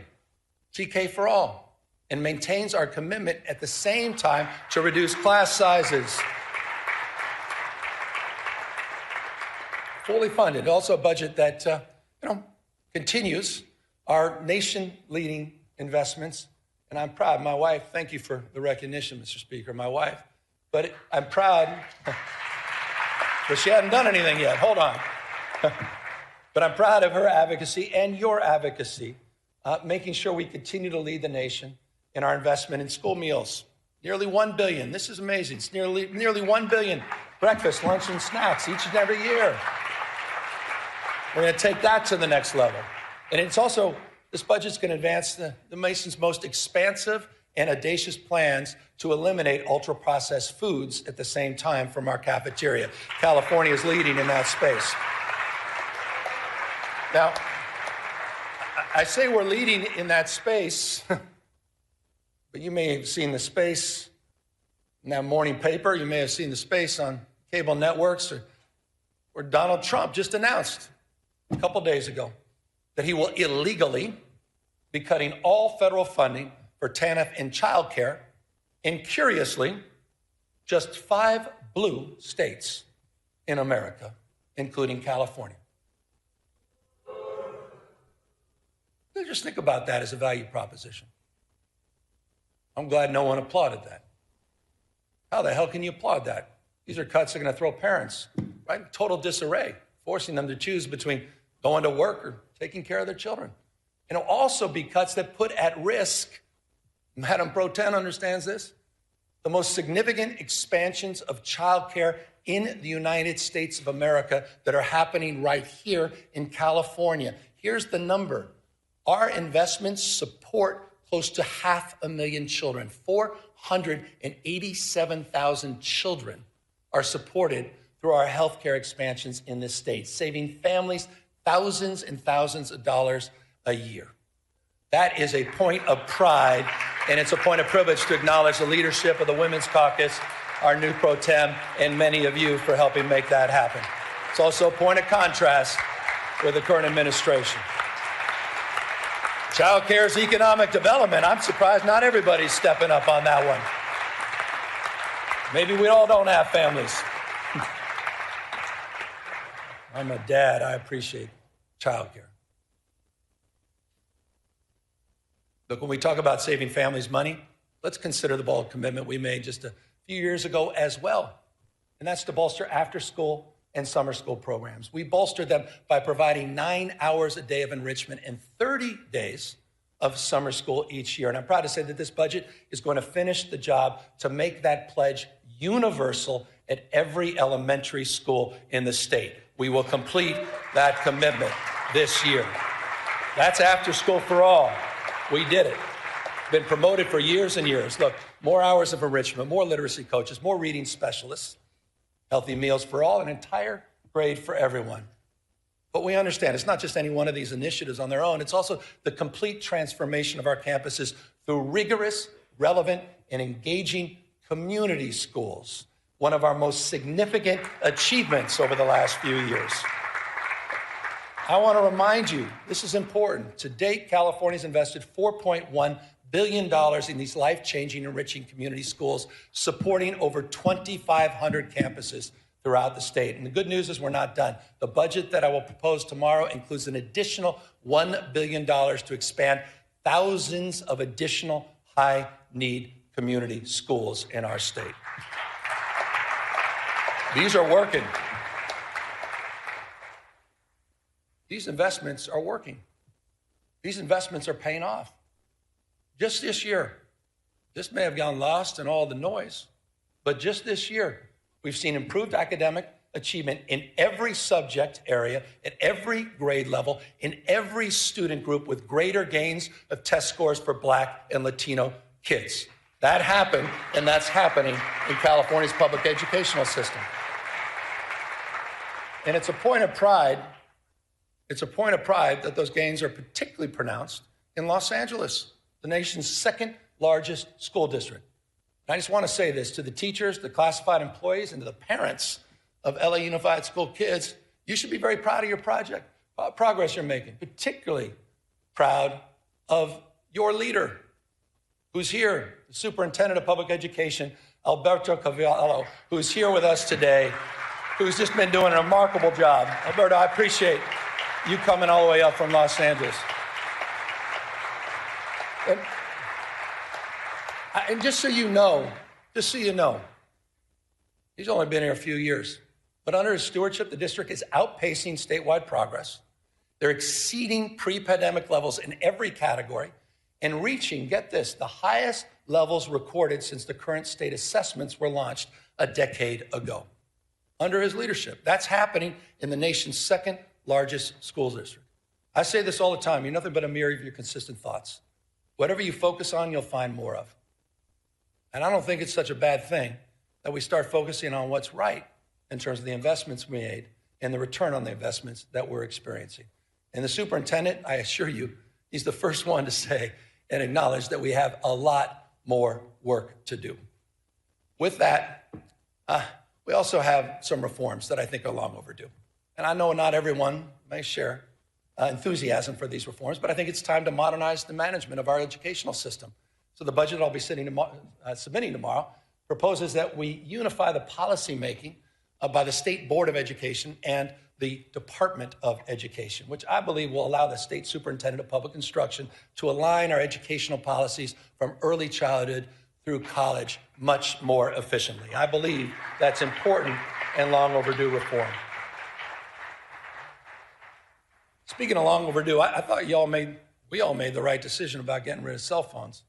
TK for All, and maintains our commitment at the same time to reduce class sizes. Fully funded. Also a budget that continues our nation-leading investments. And I'm proud. My wife, thank you for the recognition, Mr. Speaker, my wife. But I'm proud, but she hadn't done anything yet. Hold on. But I'm proud of her advocacy and your advocacy, making sure we continue to lead the nation in our investment in school meals. Nearly $1 billion. This is amazing. It's nearly $1 billion breakfast, lunch, and snacks each and every year. We're going to take that to the next level. And it's also, this budget's going to advance the nation's most expansive and audacious plans to eliminate ultra-processed foods at the same time from our cafeteria. California is leading in that space. Now, I say we're leading in that space, but you may have seen the space in that morning paper. You may have seen the space on cable networks, or Donald Trump just announced a couple days ago that he will illegally be cutting all federal funding for TANF and childcare in, curiously, just 5 blue states in America, including California. Just think about that as a value proposition. I'm glad no one applauded that. How the hell can you applaud that? These are cuts that are going to throw parents right in total disarray, forcing them to choose between going to work or taking care of their children. And it'll also be cuts that put at risk, Madam Pro Tem understands this, the most significant expansions of childcare in the United States of America that are happening right here in California. Here's the number. Our investments support close to 500,000 children. 487,000 children are supported through our healthcare expansions in this state, saving families thousands and thousands of dollars a year. That is a point of pride, and it's a point of privilege to acknowledge the leadership of the Women's Caucus, our new pro tem, and many of you for helping make that happen. It's also a point of contrast with the current administration. Child care is economic development. I'm surprised not everybody's stepping up on that one. Maybe we all don't have families. I'm a dad. I appreciate child care. Look, when we talk about saving families money, let's consider the bold commitment we made just a few years ago as well. And that's to bolster after-school and summer school programs. We bolstered them by providing 9 hours a day of enrichment and 30 days of summer school each year. And I'm proud to say that this budget is going to finish the job to make that pledge universal at every elementary school in the state. We will complete that commitment this year. That's after school for all. We did it. Been promoted for years and years. Look, more hours of enrichment, more literacy coaches, more reading specialists, healthy meals for all, an entire grade for everyone. But we understand it's not just any one of these initiatives on their own. It's also the complete transformation of our campuses through rigorous, relevant, and engaging community schools, one of our most significant achievements over the last few years. I want to remind you, this is important. To date, California's invested $4.1 billion in these life-changing, enriching community schools, supporting over 2,500 campuses throughout the state. And the good news is we're not done. The budget that I will propose tomorrow includes an additional $1 billion to expand thousands of additional high-need community schools in our state. These are working. These investments are working. These investments are paying off. Just this year, this may have gone lost in all the noise, but just this year, we've seen improved academic achievement in every subject area, at every grade level, in every student group, with greater gains of test scores for Black and Latino kids. That happened, and that's happening in California's public educational system. And it's a point of pride. It's a point of pride that those gains are particularly pronounced in Los Angeles, the nation's second largest school district. I just want to say this to the teachers, the classified employees, and to the parents of LA Unified School kids. You should be very proud of your progress you're making, particularly proud of your leader who's here, the Superintendent of Public Education, Alberto Cavallo, who's here with us today, who's just been doing a remarkable job. Alberto, I appreciate you coming all the way up from Los Angeles. And just so you know, he's only been here a few years, but under his stewardship, the district is outpacing statewide progress. They're exceeding pre-pandemic levels in every category and reaching, get this, the highest levels recorded since the current state assessments were launched a decade ago. Under his leadership, that's happening in the nation's second largest school district. I say this all the time, you're nothing but a mirror of your consistent thoughts. Whatever you focus on, you'll find more of. And I don't think it's such a bad thing that we start focusing on what's right in terms of the investments we made and the return on the investments that we're experiencing. And the superintendent, I assure you, he's the first one to say and acknowledge that we have a lot more work to do. With that, we also have some reforms that I think are long overdue. And I know not everyone may share enthusiasm for these reforms, but I think it's time to modernize the management of our educational system. So the budget I'll be submitting tomorrow proposes that we unify the policymaking by the State Board of Education and the Department of Education, which I believe will allow the State Superintendent of Public Instruction to align our educational policies from early childhood through college much more efficiently. I believe that's important and long overdue reform. Speaking of long overdue, I thought we all made the right decision about getting rid of cell phones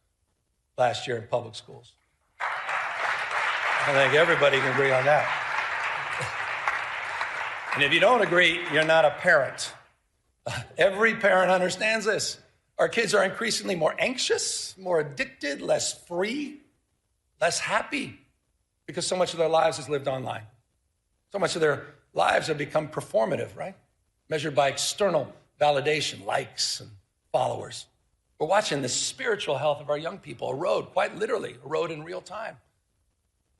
last year in public schools. I think everybody can agree on that. And if you don't agree, you're not a parent. Every parent understands this. Our kids are increasingly more anxious, more addicted, less free, less happy, because so much of their lives is lived online. So much of their lives have become performative, right? Measured by external validation, likes and followers. We're watching the spiritual health of our young people erode, quite literally, erode in real time.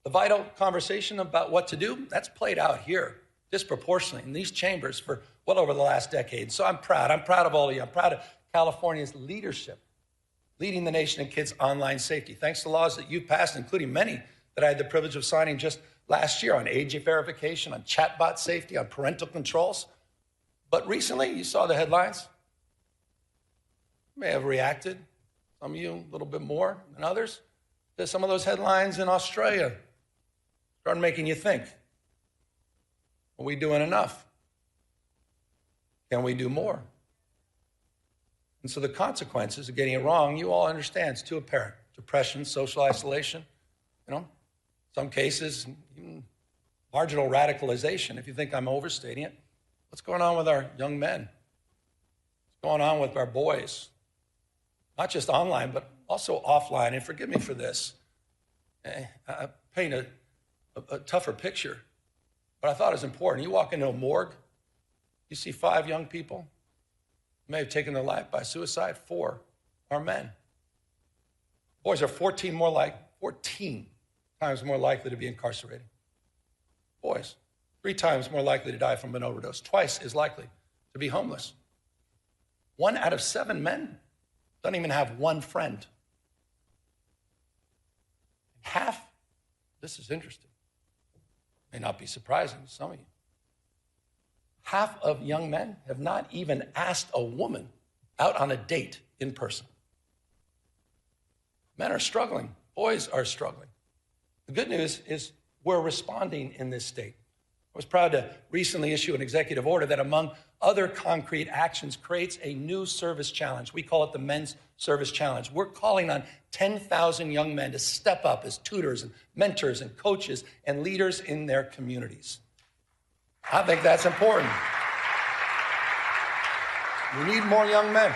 The vital conversation about what to do, that's played out here disproportionately in these chambers for well over the last decade. So I'm proud. I'm proud of all of you. I'm proud of California's leadership, leading the nation in kids' online safety, thanks to laws that you've passed, including many that I had the privilege of signing just last year on age verification, on chatbot safety, on parental controls. But recently, you saw the headlines. You may have reacted, some of you a little bit more than others, to some of those headlines in Australia. Started making you think, are we doing enough? Can we do more? And so the consequences of getting it wrong, you all understand, it's too apparent. Depression, social isolation, some cases, even marginal radicalization, if you think I'm overstating it. What's going on with our young men? What's going on with our boys? Not just online, but also offline. And forgive me for this. I paint a tougher picture, but I thought it was important. You walk into a morgue, you see 5 young people who may have taken their life by suicide. 4 are men. Boys are 14 times more likely to be incarcerated. Boys, 3 times more likely to die from an overdose, twice as likely to be homeless. 1 out of 7 men don't even have one friend. Half, this is interesting, may not be surprising to some of you, half of young men have not even asked a woman out on a date in person. Men are struggling. Boys are struggling. The good news is we're responding in this state. I was proud to recently issue an executive order that, among other concrete actions, creates a new service challenge. We call it the Men's Service Challenge. We're calling on 10,000 young men to step up as tutors and mentors and coaches and leaders in their communities. I think that's important. We need more young men.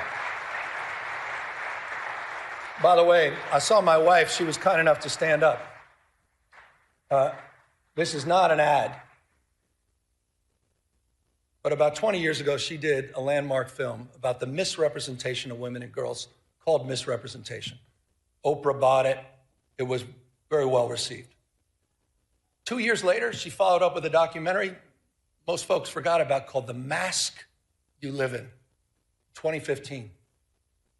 By the way, I saw my wife. She was kind enough to stand up. This is not an ad. But about 20 years ago, she did a landmark film about the misrepresentation of women and girls called Misrepresentation. Oprah bought it. It was very well received. 2 years later, she followed up with a documentary most folks forgot about called The Mask You Live In, 2015,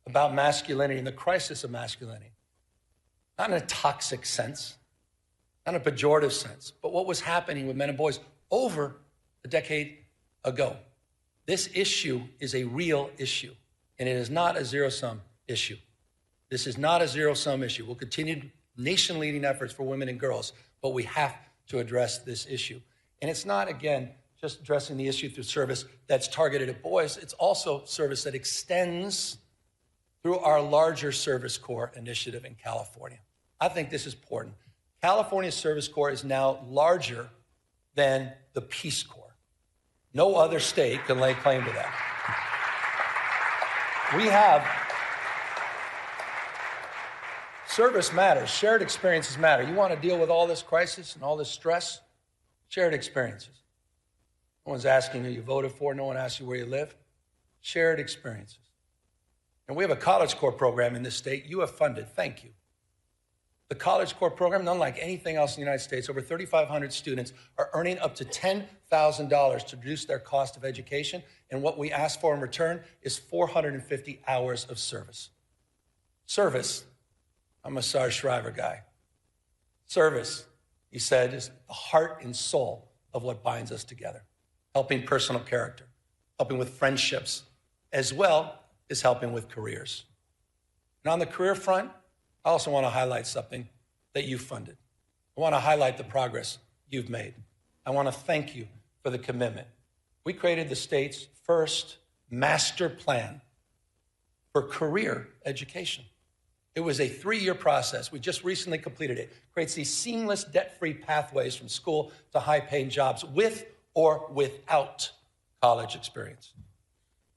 about masculinity and the crisis of masculinity. Not in a toxic sense, not in a pejorative sense, but what was happening with men and boys over a decade ago. This issue is a real issue, and it is not a zero-sum issue. This is not a zero-sum issue. We'll continue nation-leading efforts for women and girls, but we have to address this issue. And it's not, again, just addressing the issue through service that's targeted at boys. It's also service that extends through our larger Service Corps initiative in California. I think this is important. California's Service Corps is now larger than the Peace Corps. No other state can lay claim to that. We have service matters. Shared experiences matter. You want to deal with all this crisis and all this stress? Shared experiences. No one's asking who you voted for. No one asks you where you live. Shared experiences. And we have a College Corps program in this state you have funded. Thank you. The College Corps program, unlike anything else in the United States, over 3,500 students are earning up to $10,000 to reduce their cost of education. And what we ask for in return is 450 hours of service. Service. I'm a Sarge Shriver guy. Service, he said, is the heart and soul of what binds us together. Helping personal character, helping with friendships, as well as helping with careers. And on the career front, I also want to highlight something that you funded. I want to highlight the progress you've made. I want to thank you for the commitment. We created the state's first master plan for career education. It was a 3-year process. We just recently completed it. It creates these seamless, debt-free pathways from school to high-paying jobs with or without college experience.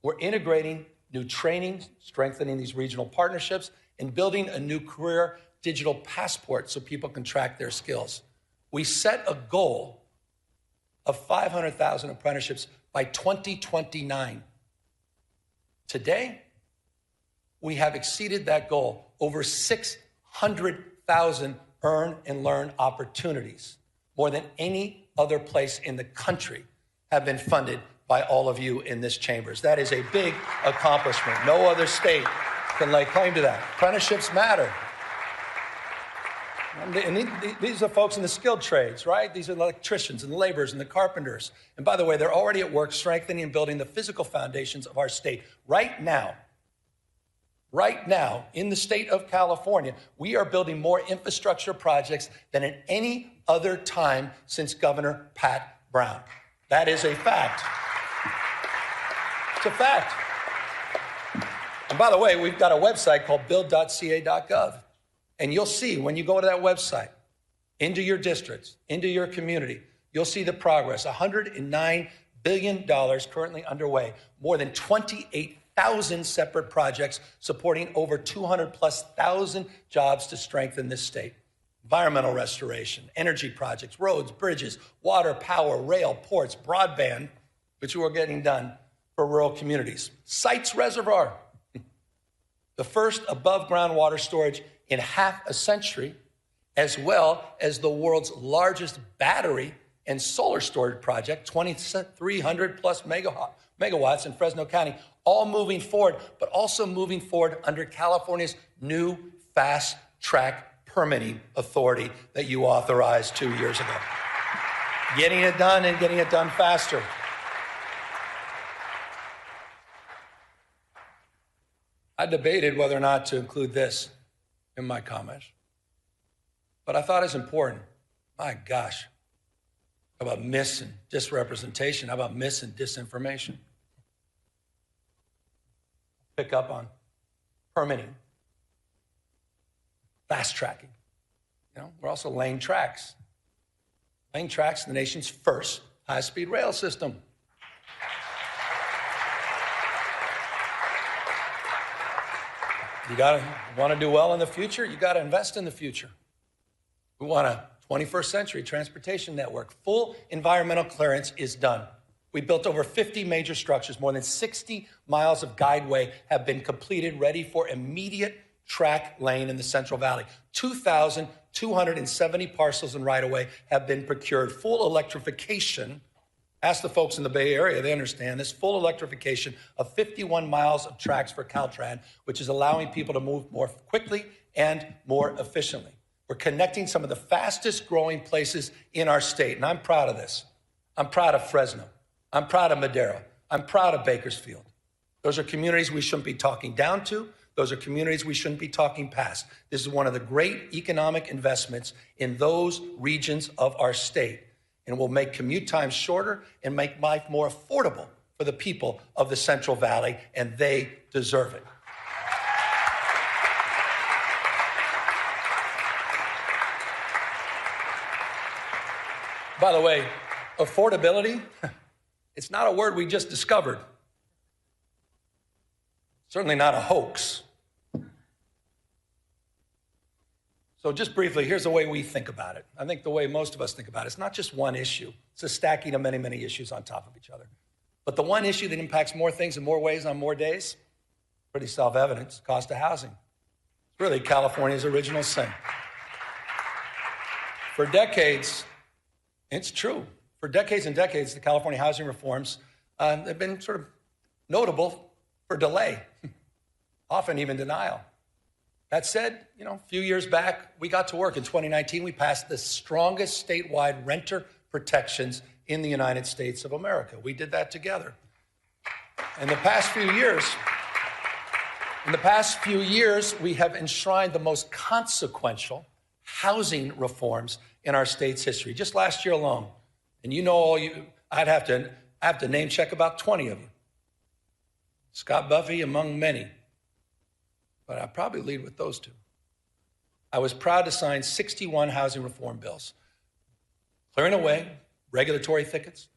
We're integrating new training, strengthening these regional partnerships, and building a new career digital passport so people can track their skills. We set a goal of 500,000 apprenticeships by 2029. Today, we have exceeded that goal. Over 600,000 earn and learn opportunities, more than any other place in the country, have been funded by all of you in this chambers. That is a big accomplishment. No other state can lay claim to that. Apprenticeships matter. And these are folks in the skilled trades, right? These are the electricians and the laborers and the carpenters. And by the way, they're already at work strengthening and building the physical foundations of our state. Right now, in the state of California, we are building more infrastructure projects than at any other time since Governor Pat Brown. That is a fact. It's a fact. And by the way, we've got a website called build.ca.gov. And you'll see when you go to that website, into your districts, into your community, you'll see the progress. $109 billion currently underway, more than 28,000 separate projects supporting over 200,000+ jobs to strengthen this state. Environmental restoration, energy projects, roads, bridges, water, power, rail, ports, broadband, which are getting done for rural communities. Sites Reservoir, the first above-ground water storage in half a century, as well as the world's largest battery and solar storage project, 2,300+ megawatts in Fresno County, all moving forward, but also moving forward under California's new fast-track permitting authority that you authorized 2 years ago. Getting it done and getting it done faster. I debated whether or not to include this in my comments, but I thought it's important. My gosh, how about mis and disrepresentation? How about mis and disinformation? Pick up on permitting, fast tracking. You know, we're also laying tracks. Laying tracks in the nation's first high-speed rail system. You want to do well in the future, you got to invest in the future. We want a 21st century transportation network. Full environmental clearance is done. We built over 50 major structures. More than 60 miles of guideway have been completed, ready for immediate track lane in the Central Valley. 2,000 270 parcels in right-of-way have been procured. Full electrification, ask the folks in the Bay Area, they understand this, full electrification of 51 miles of tracks for Caltrans, which is allowing people to move more quickly and more efficiently. We're connecting some of the fastest growing places in our state, and I'm proud of this. I'm proud of Fresno. I'm proud of Madera. I'm proud of Bakersfield. Those are communities we shouldn't be talking down to. Those are communities we shouldn't be talking past. This is one of the great economic investments in those regions of our state, and will make commute times shorter and make life more affordable for the people of the Central Valley, and they deserve it. By the way, affordability, it's not a word we just discovered. Certainly not a hoax. So just briefly, here's the way we think about it. I think the way most of us think about it, it's not just one issue. It's a stacking of many, many issues on top of each other. But the one issue that impacts more things in more ways on more days, pretty self-evident, cost of housing. It's really California's original sin. For decades, it's true. For decades and decades, the California housing reforms have been sort of notable for delay, often even denial. That said, a few years back, we got to work. In 2019, we passed the strongest statewide renter protections in the United States of America. We did that together. In the past few years, we have enshrined the most consequential housing reforms in our state's history. Just last year alone, and I'd have to name check about 20 of you. Scott Buffy among many, but I'd probably lead with those two. I was proud to sign 61 housing reform bills, clearing away regulatory thickets,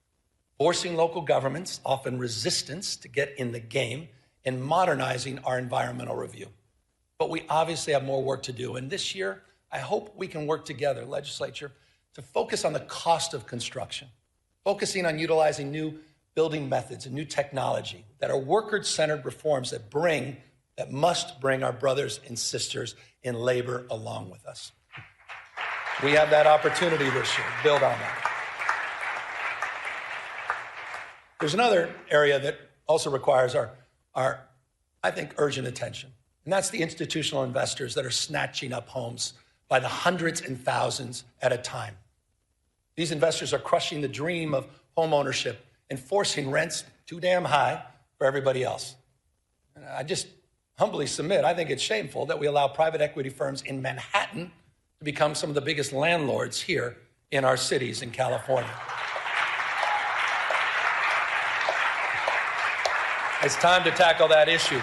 forcing local governments, often resistance, to get in the game, and modernizing our environmental review. But we obviously have more work to do, and this year, I hope we can work together, legislature, to focus on the cost of construction, focusing on utilizing new building methods and new technology that are worker-centered reforms that must bring our brothers and sisters in labor along with us. We have that opportunity this year. Build on that. There's another area that also requires our I think, urgent attention, and that's the institutional investors that are snatching up homes by the hundreds and thousands at a time. These investors are crushing the dream of home ownership and forcing rents too damn high for everybody else. And I just humbly submit, I think it's shameful that we allow private equity firms in Manhattan to become some of the biggest landlords here in our cities in California. It's time to tackle that issue,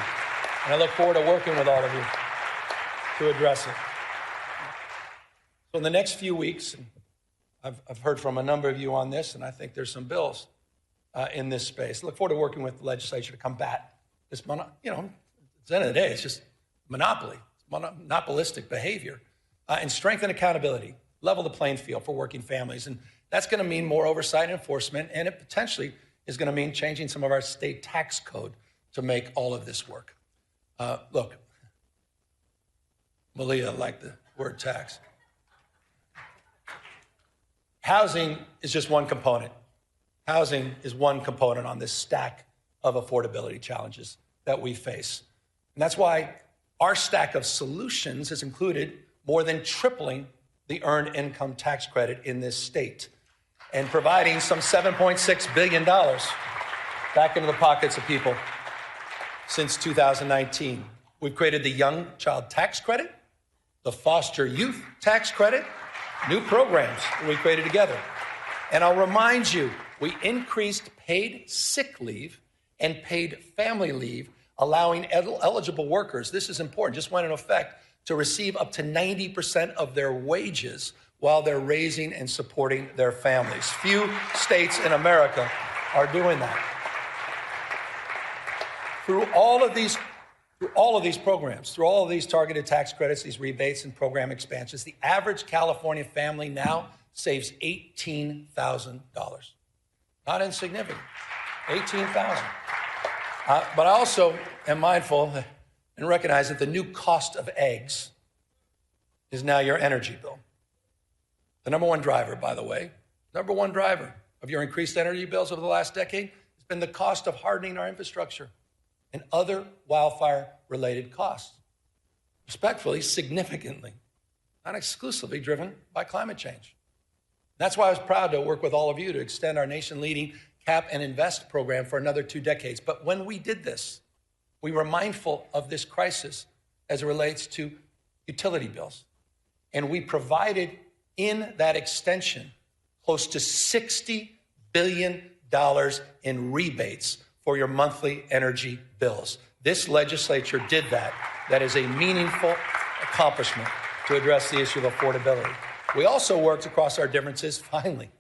and I look forward to working with all of you to address it. So in the next few weeks, I've heard from a number of you on this, and I think there's some bills in this space. I look forward to working with the legislature to combat this, at the end of the day, it's just monopoly, monopolistic behavior, and strengthen accountability, level the playing field for working families. And that's going to mean more oversight and enforcement, and it potentially is going to mean changing some of our state tax code to make all of this work. Look, Malia liked the word tax. Housing is just one component. Housing is one component on this stack of affordability challenges that we face. And that's why our stack of solutions has included more than tripling the earned income tax credit in this state and providing some $7.6 billion back into the pockets of people since 2019. We've created the Young Child Tax Credit, the Foster Youth Tax Credit, new programs that we created together. And I'll remind you, we increased paid sick leave and paid family leave, allowing eligible workers, this is important, just went into effect, to receive up to 90% of their wages while they're raising and supporting their families. Few states in America are doing that. Through all of these programs, through all of these targeted tax credits, these rebates and program expansions, the average California family now saves $18,000. Not insignificant, $18,000. But I also am mindful and recognize that the new cost of eggs is now your energy bill. The number one driver, by the way, number one driver of your increased energy bills over the last decade has been the cost of hardening our infrastructure and other wildfire-related costs. Respectfully, significantly, not exclusively driven by climate change. That's why I was proud to work with all of you to extend our nation-leading Cap and Invest program for another 2 decades. But when we did this, we were mindful of this crisis as it relates to utility bills. And we provided in that extension close to $60 billion in rebates for your monthly energy bills. This legislature did that. That is a meaningful accomplishment to address the issue of affordability. We also worked across our differences, finally,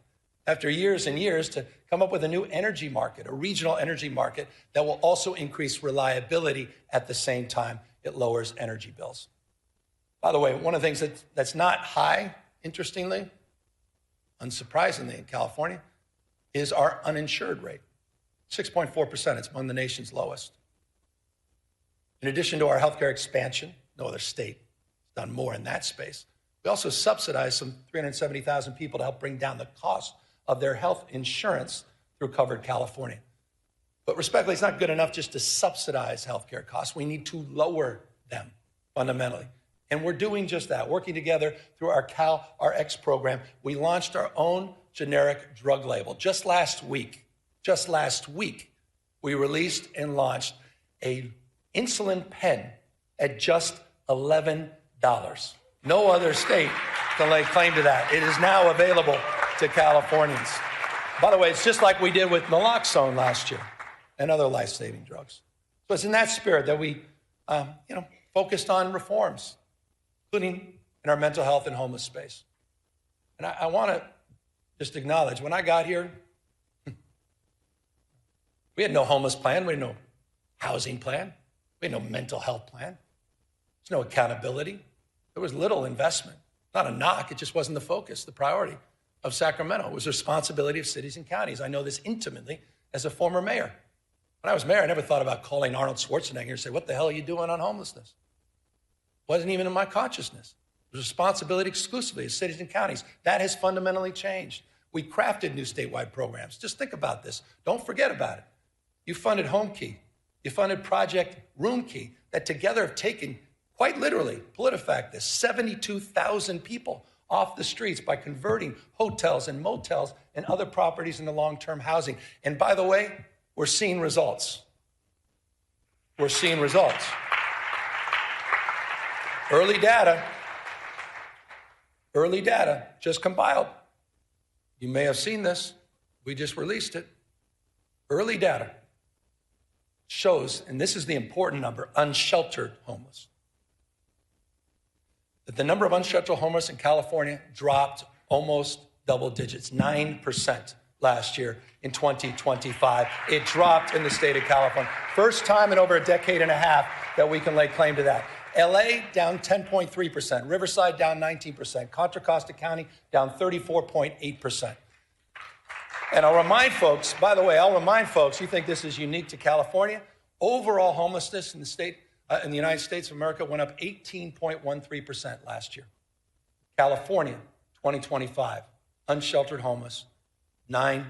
after years and years, to come up with a new energy market, a regional energy market that will also increase reliability at the same time it lowers energy bills. By the way, one of the things that's not high, interestingly, unsurprisingly in California, is our uninsured rate. 6.4%, it's among the nation's lowest. In addition to our healthcare expansion, no other state has done more in that space. We also subsidize some 370,000 people to help bring down the cost of their health insurance through Covered California. But respectfully, it's not good enough just to subsidize healthcare costs. We need to lower them fundamentally. And we're doing just that. Working together through our CalRx program, we launched our own generic drug label. Just last week, we released and launched a insulin pen at just $11. No other state can lay claim to that. It is now available to Californians. By the way, it's just like we did with naloxone last year and other life-saving drugs. So it's in that spirit that we focused on reforms, including in our mental health and homeless space. And I want to just acknowledge, when I got here, we had no homeless plan, we had no housing plan, we had no mental health plan. There's no accountability. There was little investment. Not a knock, it just wasn't the focus, the priority of Sacramento. It was the responsibility of cities and counties. I know this intimately as a former mayor. When I was mayor, I never thought about calling Arnold Schwarzenegger and say, what the hell are you doing on homelessness? Wasn't even in my consciousness. It was responsibility exclusively of cities and counties. That has fundamentally changed. We crafted new statewide programs. Just think about this. Don't forget about it. You funded Home Key. You funded Project Room Key, that together have taken, quite literally, PolitiFact this, 72,000 people off the streets by converting hotels and motels and other properties into long-term housing. And by the way, we're seeing results. We're seeing results. Early data just compiled. You may have seen this. We just released it. Early data shows, and this is the important number, unsheltered homeless, that the number of unsheltered homeless in California dropped almost double digits, 9% last year in 2025. It dropped in the state of California. First time in over a decade and a half that we can lay claim to that. LA down 10.3%, Riverside down 19%, Contra Costa County down 34.8%. And I'll remind folks, by the way, you think this is unique to California. Overall homelessness in the United States of America went up 18.13% last year. California, 2025, unsheltered homeless, 9%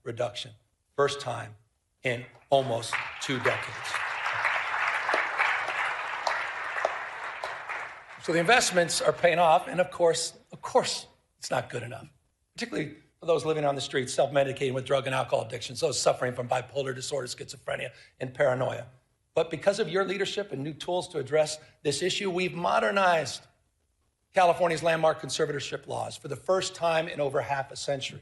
reduction. First time in almost 2 decades. So the investments are paying off, and of course, it's not good enough, particularly for those living on the streets, self-medicating with drug and alcohol addictions, those suffering from bipolar disorder, schizophrenia, and paranoia. But because of your leadership and new tools to address this issue, we've modernized California's landmark conservatorship laws for the first time in over half a century.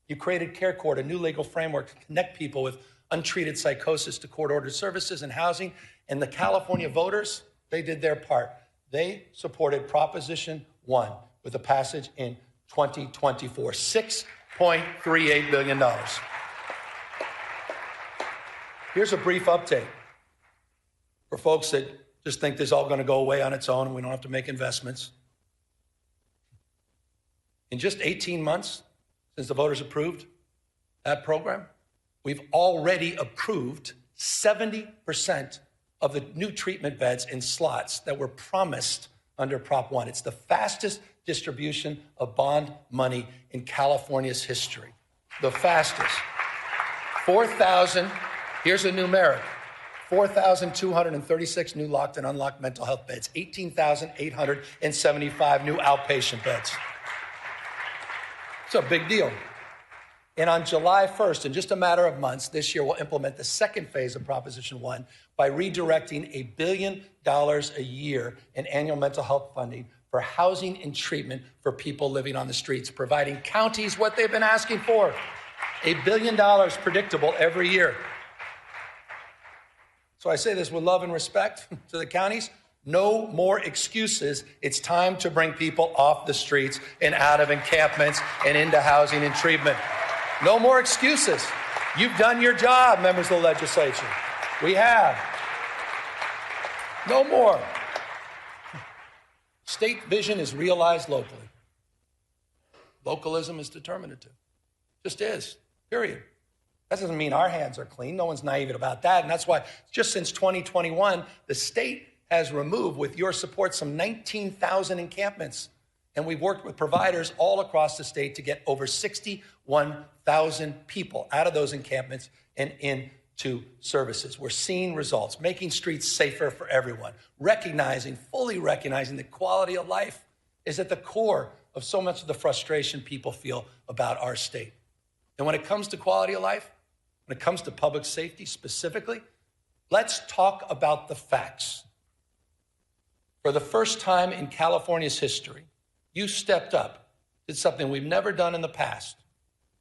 You created Care Court, a new legal framework to connect people with untreated psychosis to court-ordered services and housing. And the California voters, they did their part. They supported Proposition 1 with a passage in 2024, $6.38 billion. Here's a brief update for folks that just think this is all going to go away on its own and we don't have to make investments. In just 18 months since the voters approved that program, we've already approved 70% of the new treatment beds and slots that were promised under Prop 1. It's the fastest distribution of bond money in California's history. The fastest. 4,000, here's a numeric, 4,236 new locked and unlocked mental health beds, 18,875 new outpatient beds. It's a big deal. And on July 1st, in just a matter of months, this year, we'll implement the second phase of Proposition 1 by redirecting $1 billion a year in annual mental health funding for housing and treatment for people living on the streets, providing counties what they've been asking for, $1 billion predictable every year. So I say this with love and respect to the counties. No more excuses. It's time to bring people off the streets and out of encampments and into housing and treatment. No more excuses. You've done your job, members of the legislature. We have. No more. State vision is realized locally. Localism is determinative. Just is, period. That doesn't mean our hands are clean. No one's naive about that. And that's why just since 2021, the state has removed, with your support, some 19,000 encampments. And we've worked with providers all across the state to get over 61,000 people out of those encampments and into services. We're seeing results, making streets safer for everyone, fully recognizing that quality of life is at the core of so much of the frustration people feel about our state. And when it comes to quality of life, when it comes to public safety specifically, let's talk about the facts. For the first time in California's history, you stepped up, did something we've never done in the past.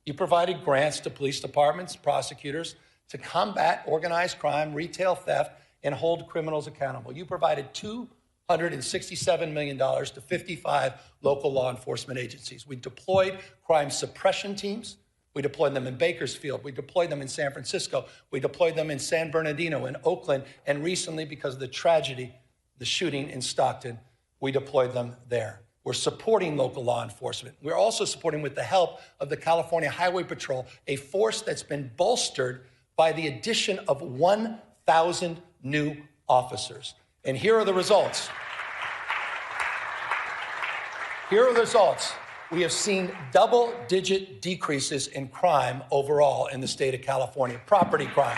You provided grants to police departments, prosecutors, to combat organized crime, retail theft, and hold criminals accountable. You provided $267 million to 55 local law enforcement agencies. We deployed crime suppression teams. We deployed them in Bakersfield. We deployed them in San Francisco. We deployed them in San Bernardino, in Oakland, and recently, because of the tragedy, the shooting in Stockton, we deployed them there. We're supporting local law enforcement. We're also supporting, with the help of the California Highway Patrol, a force that's been bolstered by the addition of 1,000 new officers. And here are the results. Here are the results. We have seen double-digit decreases in crime overall in the state of California. Property crime.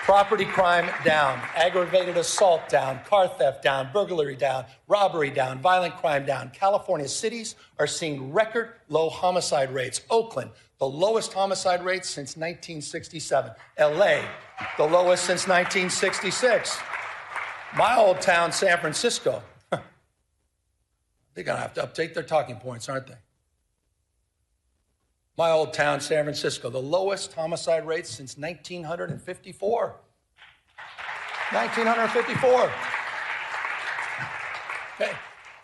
Property crime down, aggravated assault down, car theft down, burglary down, robbery down, violent crime down. California cities are seeing record low homicide rates. Oakland, the lowest homicide rates since 1967. LA, the lowest since 1966. My old town, San Francisco, they're going to have to update their talking points, aren't they? My old town, San Francisco, the lowest homicide rates since 1954. 1954. Okay.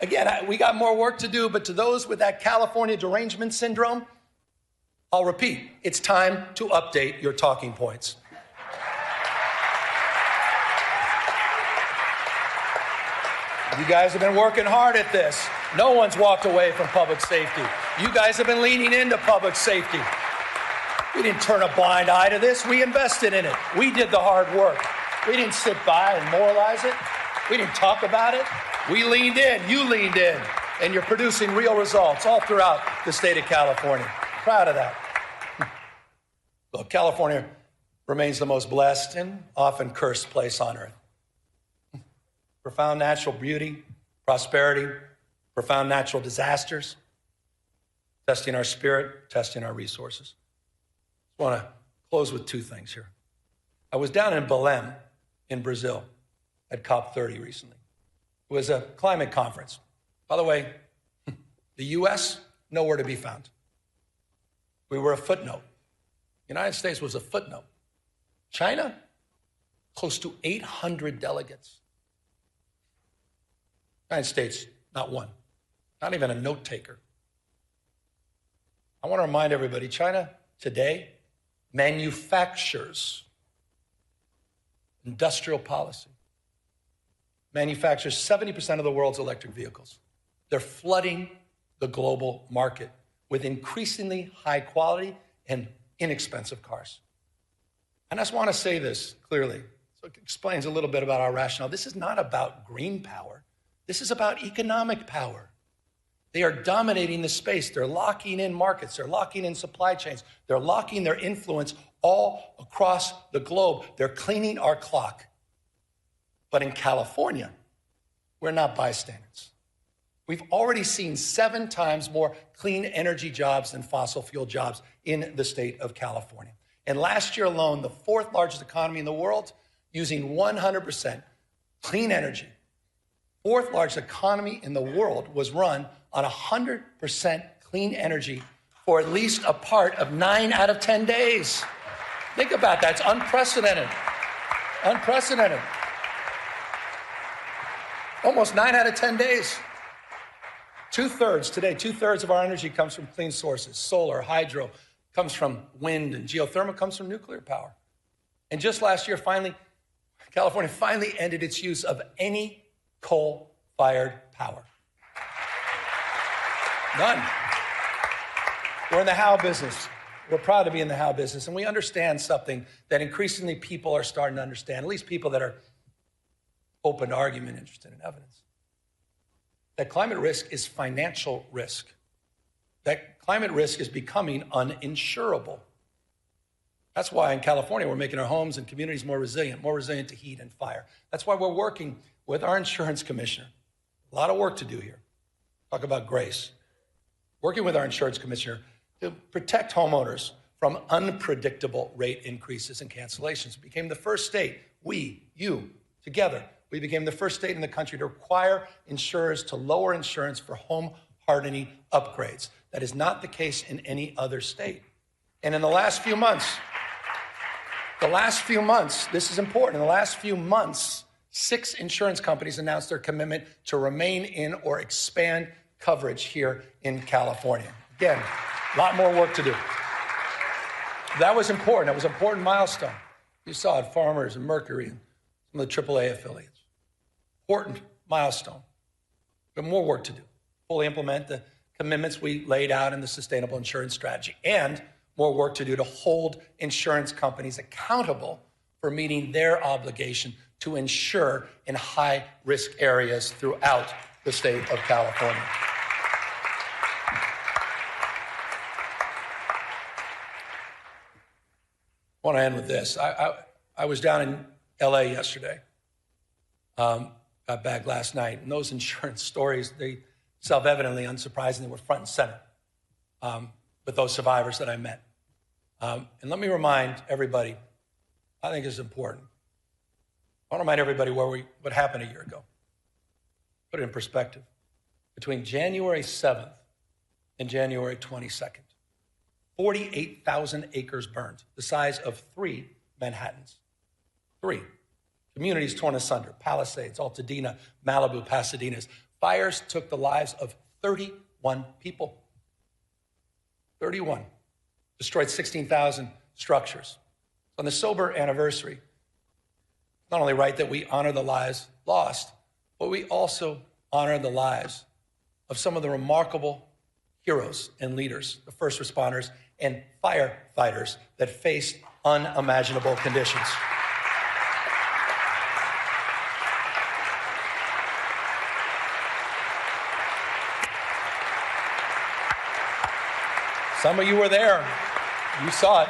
Again, we got more work to do, but to those with that California derangement syndrome, I'll repeat, it's time to update your talking points. You guys have been working hard at this. No one's walked away from public safety. You guys have been leaning into public safety. We didn't turn a blind eye to this. We invested in it. We did the hard work. We didn't sit by and moralize it. We didn't talk about it. We leaned in. You leaned in. And you're producing real results all throughout the state of California. Proud of that. Look, California remains the most blessed and often cursed place on earth. Profound natural beauty, prosperity, profound natural disasters, testing our spirit, testing our resources. I want to close with two things here. I was down in Belém in Brazil at COP30 recently. It was a climate conference. By the way, the U.S., nowhere to be found. We were a footnote. The United States was a footnote. China, close to 800 delegates. United States, not one, not even a note taker. I want to remind everybody, China today manufactures industrial policy, manufactures 70% of the world's electric vehicles. They're flooding the global market with increasingly high quality and inexpensive cars. And I just want to say this clearly. So it explains a little bit about our rationale. This is not about green power. This is about economic power. They are dominating the space. They're locking in markets. They're locking in supply chains. They're locking their influence all across the globe. They're cleaning our clock. But in California, we're not bystanders. We've already seen 7 times more clean energy jobs than fossil fuel jobs in the state of California. And last year alone, the 4th largest economy in the world, using 100% clean energy, 4th largest economy in the world was run on 100% clean energy for at least a part of 9 out of 10 days. Think about that. It's unprecedented. Unprecedented. Almost 9 out of 10 days. 2/3 today, 2/3 of our energy comes from clean sources. Solar, hydro, comes from wind, and geothermal comes from nuclear power. And just last year, California finally ended its use of any coal-fired power. None. We're in the how business. We're proud to be in the how business, and we understand something that increasingly people are starting to understand, at least people that are open to argument, interested in evidence. That climate risk is financial risk. That climate risk is becoming uninsurable. That's why in California, we're making our homes and communities more resilient to heat and fire. That's why we're working with our insurance commissioner. A lot of work to do here. Talk about grace. Working with our insurance commissioner to protect homeowners from unpredictable rate increases and cancellations. We became the first state, together, we became the first state in the country to require insurers to lower insurance for home hardening upgrades. That is not the case in any other state. And in the last few months, this is important, in the last few months, 6 insurance companies announced their commitment to remain in or expand coverage here in California. Again, a lot more work to do. That was important. That was an important milestone. You saw it, Farmers and Mercury and some of the AAA affiliates. Important milestone. But more work to do. Fully implement the commitments we laid out in the sustainable insurance strategy, and more work to do to hold insurance companies accountable for meeting their obligation to insure in high-risk areas throughout the state of California. I want to end with this. I was down in LA yesterday, got back last night, and those insurance stories, they self-evidently, unsurprisingly, were front and center with those survivors that I met. And let me remind everybody, I think it's important. I want to remind everybody what happened a year ago. Put it in perspective. Between January 7th and January 22nd, 48,000 acres burned, the size of 3 Manhattans. 3. Communities torn asunder, Palisades, Altadena, Malibu, Pasadenas. Fires took the lives of 31 people. 31. Destroyed 16,000 structures. On the sober anniversary, it's not only right that we honor the lives lost, but we also honor the lives of some of the remarkable heroes and leaders, the first responders and firefighters that faced unimaginable conditions. Some of you were there. You saw it.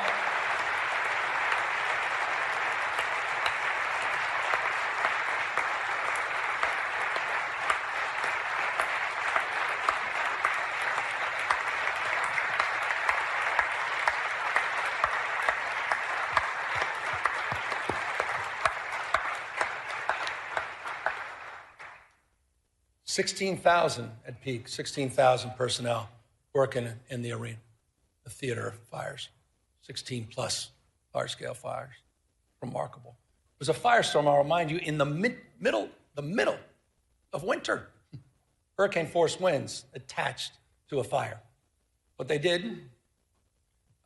$16,000 at peak, 16,000 personnel working in the arena, the theater of fires, 16 plus large-scale fires. Remarkable. It was a firestorm, I'll remind you, in the middle of winter. Hurricane-force winds attached to a fire. What they did,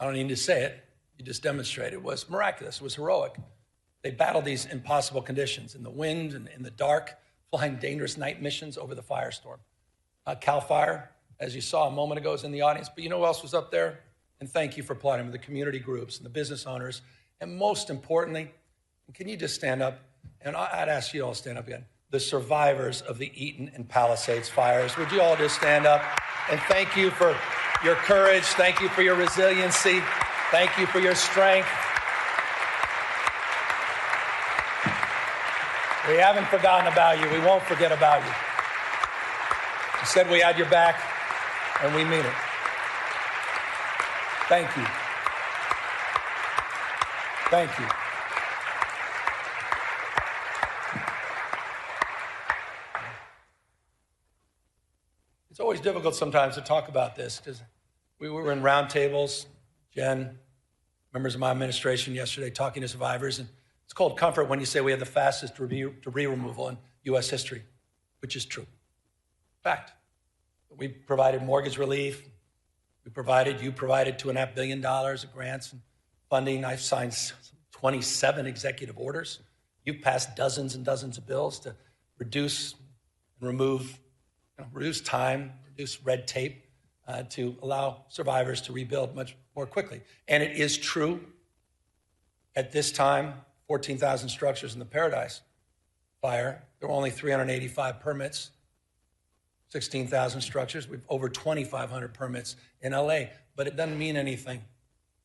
I don't need to say it, you just demonstrated, it was miraculous, it was heroic. They battled these impossible conditions in the wind and in the dark, flying dangerous night missions over the firestorm. CAL FIRE, as you saw a moment ago, is in the audience, but you know who else was up there? And thank you for applauding the community groups and the business owners, and most importantly, Can you just stand up? And I'd ask you all to stand up again. The survivors of the Eaton and Palisades fires. Would you all just stand up? And thank you for your courage. Thank you for your resiliency. Thank you for your strength. We haven't forgotten about you. We won't forget about you. We said we had your back, and we mean it. Thank you. Thank you. It's always difficult sometimes to talk about this because we were in roundtables, Jen, members of my administration yesterday talking to survivors, and it's called comfort when you say we have the fastest debris removal in U.S. history, which is true. Fact. We provided mortgage relief. You provided $2.5 billion of grants and funding. I've signed 27 executive orders. You've passed dozens and dozens of bills to reduce and remove, reduce time, reduce red tape to allow survivors to rebuild much more quickly. And it is true at this time, 14,000 structures in the Paradise fire. There were only 385 permits, 16,000 structures. We've over 2,500 permits in LA, but it doesn't mean anything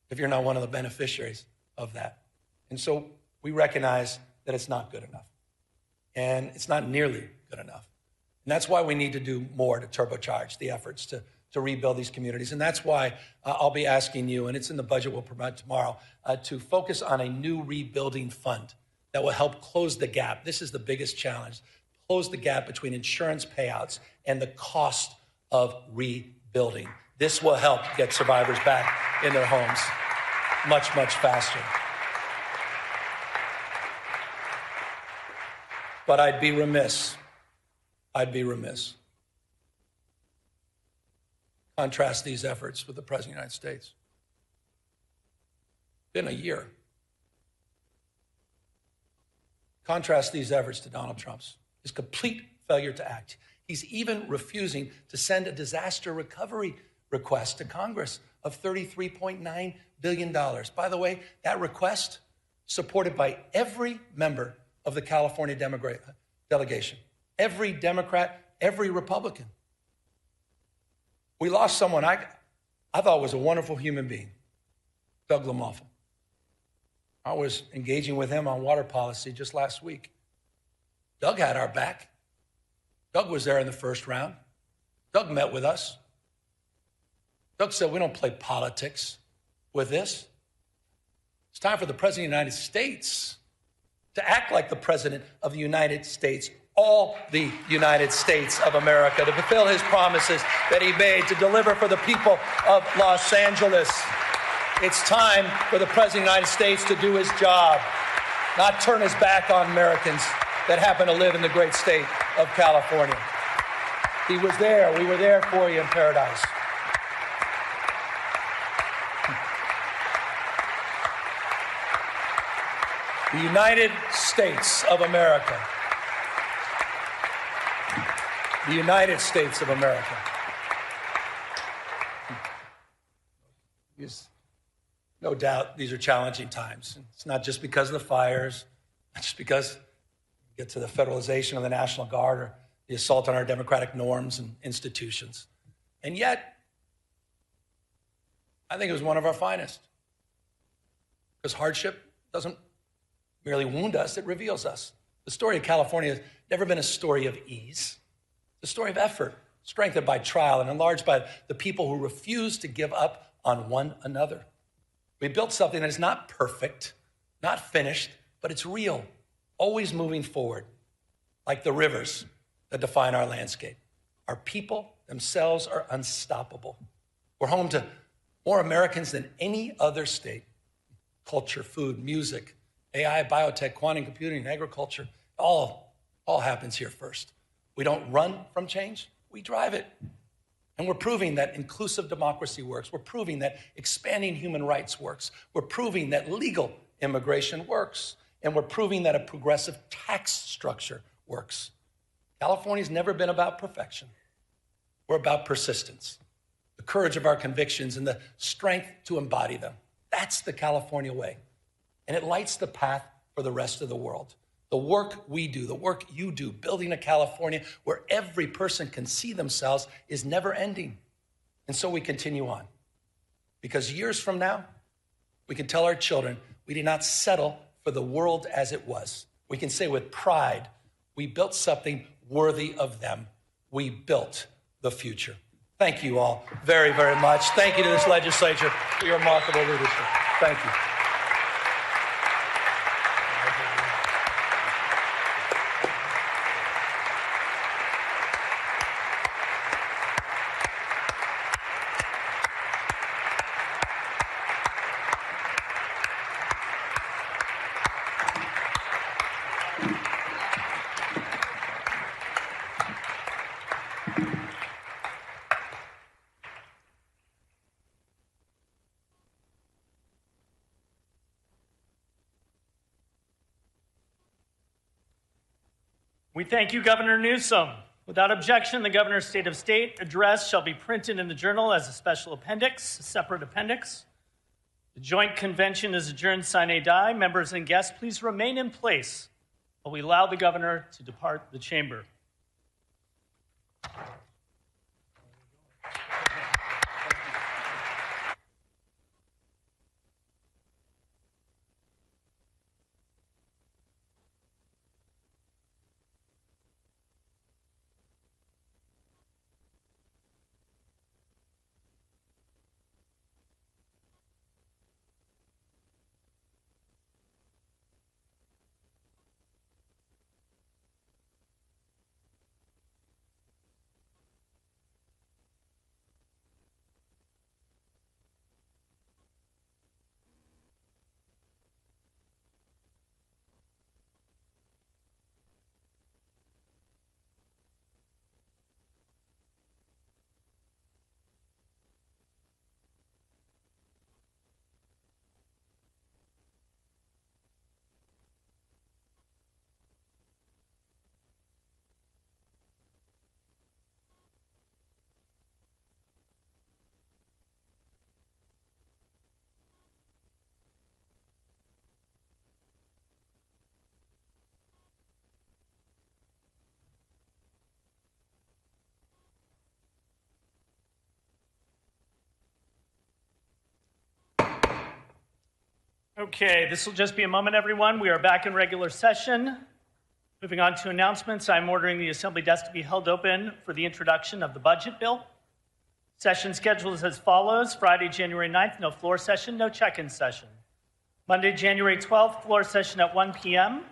if you're not one of the beneficiaries of that. And so we recognize that it's not good enough. And it's not nearly good enough. And that's why we need to do more to turbocharge the efforts to rebuild these communities. And that's why I'll be asking you, and it's in the budget we'll provide tomorrow, to focus on a new rebuilding fund that will help close the gap. This is the biggest challenge. Close the gap between insurance payouts and the cost of rebuilding. This will help get survivors back in their homes much, much faster. But I'd be remiss. Contrast these efforts with the President of the United States. Been a year. Contrast these efforts to Donald Trump's. His complete failure to act. He's even refusing to send a disaster recovery request to Congress of $33.9 billion. By the way, that request supported by every member of the California delegation. Every Democrat, every Republican. We lost someone I thought was a wonderful human being, Doug LaMalfa. I was engaging with him on water policy just last week. Doug had our back. Doug was there in the first round. Doug met with us. Doug said, we don't play politics with this. It's time for the President of the United States to act like the President of the United States, all the United States of America, to fulfill his promises that he made, to deliver for the people of Los Angeles. It's time for the President of the United States to do his job, not turn his back on Americans that happen to live in the great state of California. He was there. We were there for you in Paradise. The United States of America. The United States of America. No doubt these are challenging times. It's not just because of the fires, not just because we get to the federalization of the National Guard or the assault on our democratic norms and institutions. And yet, I think it was one of our finest. Because hardship doesn't merely wound us, it reveals us. The story of California has never been a story of ease. It's a story of effort, strengthened by trial and enlarged by the people who refuse to give up on one another. We built something that is not perfect, not finished, but it's real, always moving forward, like the rivers that define our landscape. Our people themselves are unstoppable. We're home to more Americans than any other state. Culture, food, music, AI, biotech, quantum computing, agriculture, all happens here first. We don't run from change, we drive it. And we're proving that inclusive democracy works. We're proving that expanding human rights works. We're proving that legal immigration works. And we're proving that a progressive tax structure works. California's never been about perfection. We're about persistence, the courage of our convictions, and the strength to embody them. That's the California way. And it lights the path for the rest of the world. The work we do, the work you do, building a California where every person can see themselves is never ending. And so we continue on. Because years from now, we can tell our children we did not settle for the world as it was. We can say with pride, we built something worthy of them. We built the future. Thank you all very, very much. Thank you to this legislature for your remarkable leadership. Thank you. We thank you, Governor Newsom. Without objection, the governor's state of state address shall be printed in the journal as a special appendix, a separate appendix. The joint convention is adjourned sine die. Members and guests, please remain in place while we allow the governor to depart the chamber. Okay, this will just be a moment, everyone. We are back in regular session. Moving on to announcements, I'm ordering the Assembly desk to be held open for the introduction of the budget bill. Session schedule is as follows. Friday, January 9th, no floor session, no check-in session. Monday, January 12th, floor session at 1 p.m.